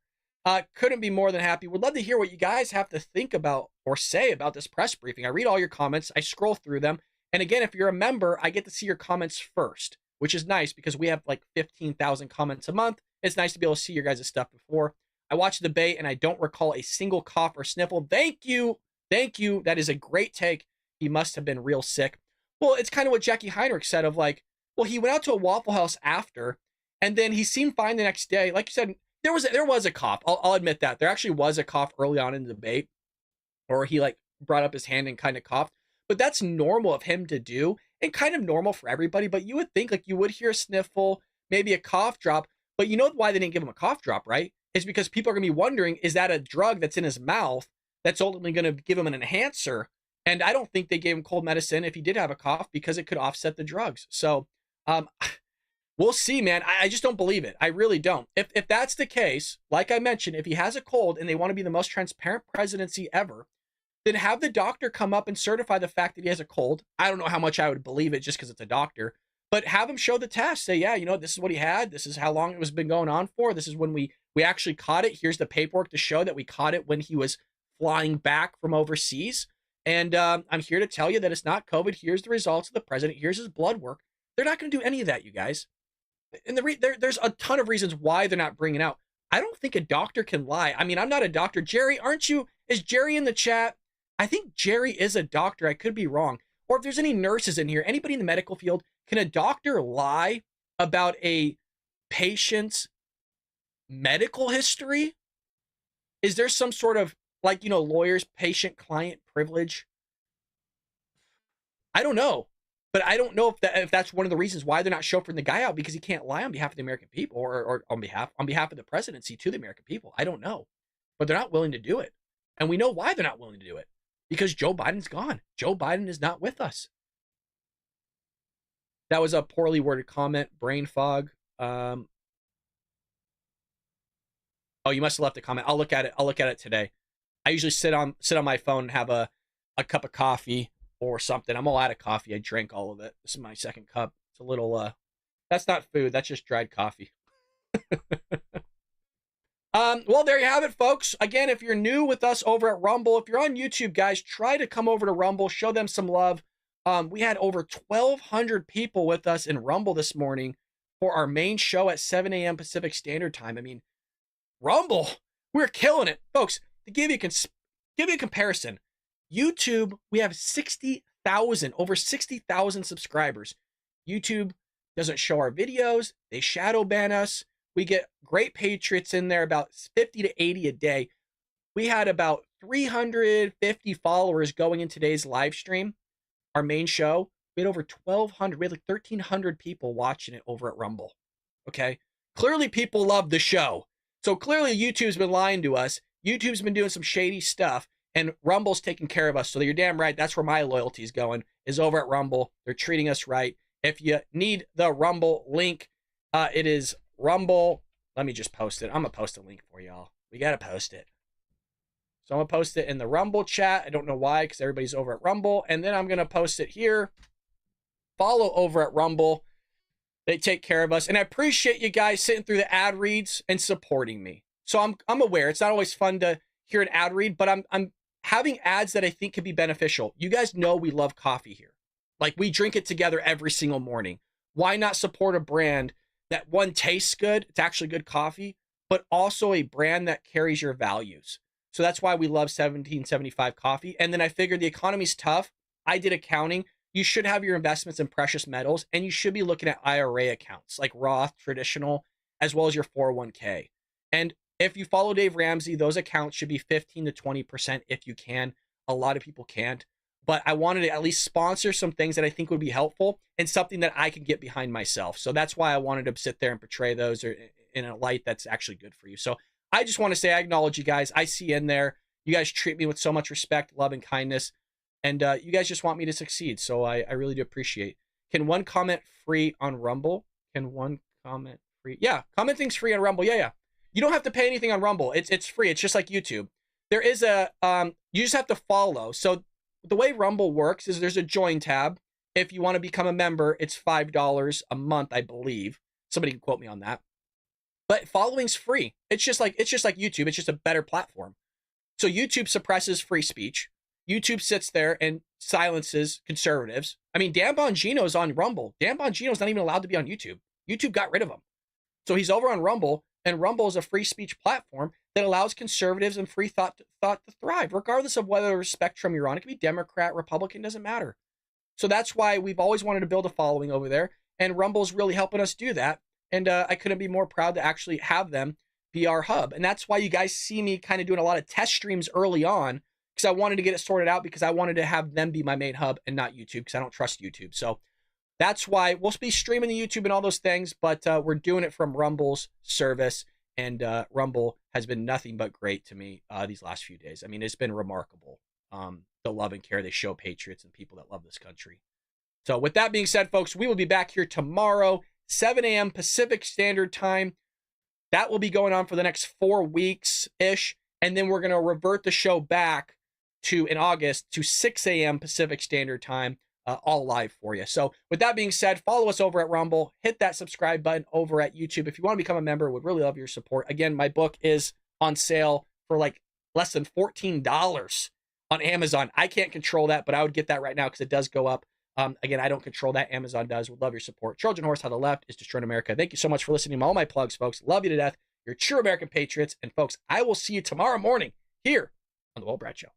Couldn't be more than happy. Would love to hear what you guys have to think about or say about this press briefing. I read all your comments. I scroll through them. And again, if you're a member, I get to see your comments first, which is nice because we have like 15,000 comments a month. It's nice to be able to see your guys' stuff before. I watched the debate and I don't recall a single cough or sniffle. Thank you. Thank you. That is a great take. He must have been real sick. Well, it's kind of what Jackie Heinrich said of like, well, he went out to a Waffle House after, and then he seemed fine the next day. Like you said, there was a cough. I'll admit that. There actually was a cough early on in the debate, or he like brought up his hand and kind of coughed. But that's normal of him to do and kind of normal for everybody. But you would think like you would hear a sniffle, maybe a cough drop. But you know why they didn't give him a cough drop, right? It's because people are going to be wondering, is that a drug that's in his mouth that's ultimately going to give him an enhancer? And I don't think they gave him cold medicine if he did have a cough because it could offset the drugs. So we'll see, man. I just don't believe it. I really don't. If that's the case, like I mentioned, if he has a cold and they want to be the most transparent presidency ever, then have the doctor come up and certify the fact that he has a cold. I don't know how much I would believe it just because it's a doctor, but have him show the test. Say, yeah, this is what he had. This is how long it was been going on for. This is when we actually caught it. Here's the paperwork to show that we caught it when he was flying back from overseas. And I'm here to tell you that it's not COVID. Here's the results of the president. Here's his blood work. They're not going to do any of that, you guys. And there's a ton of reasons why they're not bringing out. I don't think a doctor can lie. I mean, I'm not a doctor. Jerry, aren't you? Is Jerry in the chat? I think Jerry is a doctor. I could be wrong. Or if there's any nurses in here, anybody in the medical field, can a doctor lie about a patient's medical history? Is there some sort of lawyers, patient-client privilege? I don't know. But I don't know if that's one of the reasons why they're not chauffeuring the guy out, because he can't lie on behalf of the American people or on behalf of the presidency to the American people. I don't know. But they're not willing to do it. And we know why they're not willing to do it. Because Joe Biden's gone. Joe Biden is not with us. That was a poorly worded comment. Brain fog. Oh, you must have left a comment. I'll look at it today. I usually sit on my phone and have a cup of coffee or something. I'm all out of coffee. I drank all of it. This is my second cup. It's a little that's not food, that's just dried coffee. Well, there you have it, folks. Again, if you're new with us over at Rumble, if you're on YouTube, guys, try to come over to Rumble, show them some love. We had over 1,200 people with us in Rumble this morning for our main show at 7 a.m. Pacific Standard Time. I mean, Rumble, we're killing it. Folks, to give you a comparison, YouTube, we have over 60,000 subscribers. YouTube doesn't show our videos. They shadow ban us. We get great patriots in there, about 50 to 80 a day. We had about 350 followers going in today's live stream, our main show. We had over 1,200. We had like 1,300 people watching it over at Rumble. Okay? Clearly people love the show. So clearly YouTube's been lying to us. YouTube's been doing some shady stuff, and Rumble's taking care of us. So you're damn right. That's where my loyalty is going, is over at Rumble. They're treating us right. If you need the Rumble link, it is Rumble. Let me just post it. I'm going to post a link for y'all. We got to post it. So I'm going to post it in the Rumble chat. I don't know why, because everybody's over at Rumble. And then I'm going to post it here. Follow over at Rumble. They take care of us. And I appreciate you guys sitting through the ad reads and supporting me. So I'm aware it's not always fun to hear an ad read, but I'm having ads that I think could be beneficial. You guys know we love coffee here. Like, we drink it together every single morning. Why not support a brand that, one, tastes good, it's actually good coffee, but also a brand that carries your values? So that's why we love 1775 coffee. And then I figured the economy's tough. I did accounting. You should have your investments in precious metals, and you should be looking at IRA accounts like Roth, traditional, as well as your 401k. And if you follow Dave Ramsey, those accounts should be 15 to 20% if you can. A lot of people can't. But I wanted to at least sponsor some things that I think would be helpful and something that I can get behind myself. So that's why I wanted to sit there and portray those in a light that's actually good for you. So I just want to say I acknowledge you guys. I see in there. You guys treat me with so much respect, love, and kindness. And you guys just want me to succeed. So I really do appreciate. Can one comment free on Rumble? Can one comment free? Yeah, comment things free on Rumble. Yeah. You don't have to pay anything on Rumble. It's free. It's just like YouTube. There is a, you just have to follow. So the way Rumble works is there's a join tab. If you want to become a member, it's $5 a month, I believe. Somebody can quote me on that. But following's free. It's just like YouTube. It's just a better platform. So YouTube suppresses free speech. YouTube sits there and silences conservatives. I mean, Dan Bongino's on Rumble. Dan Bongino's not even allowed to be on YouTube. YouTube got rid of him. So he's over on Rumble, and Rumble is a free speech platform that allows conservatives and free thought to thrive, regardless of whether spectrum you're on. It could be Democrat, Republican, doesn't matter. So that's why we've always wanted to build a following over there, and Rumble's really helping us do that. And I couldn't be more proud to actually have them be our hub. And that's why you guys see me kind of doing a lot of test streams early on, because I wanted to get it sorted out, because I wanted to have them be my main hub and not YouTube, because I don't trust YouTube. So that's why we'll be streaming the YouTube and all those things, but we're doing it from Rumble's service, and Rumble has been nothing but great to me these last few days. I mean, it's been remarkable, the love and care they show patriots and people that love this country. So with that being said, folks, we will be back here tomorrow, 7 a.m. Pacific Standard Time. That will be going on for the next 4 weeks-ish, and then we're going to revert the show back in August to 6 a.m. Pacific Standard Time, all live for you. So with that being said, follow us over at Rumble. Hit that subscribe button over at YouTube. If you want to become a member, would really love your support. Again, my book is on sale for like less than $14 on Amazon. I can't control that, but I would get that right now because it does go up. Again, I don't control that. Amazon does. Would love your support. Trojan Horse, How the Left is Destroying America. Thank you so much for listening to all my plugs, folks. Love you to death. You're true American patriots. And folks, I will see you tomorrow morning here on The Will Brad Show.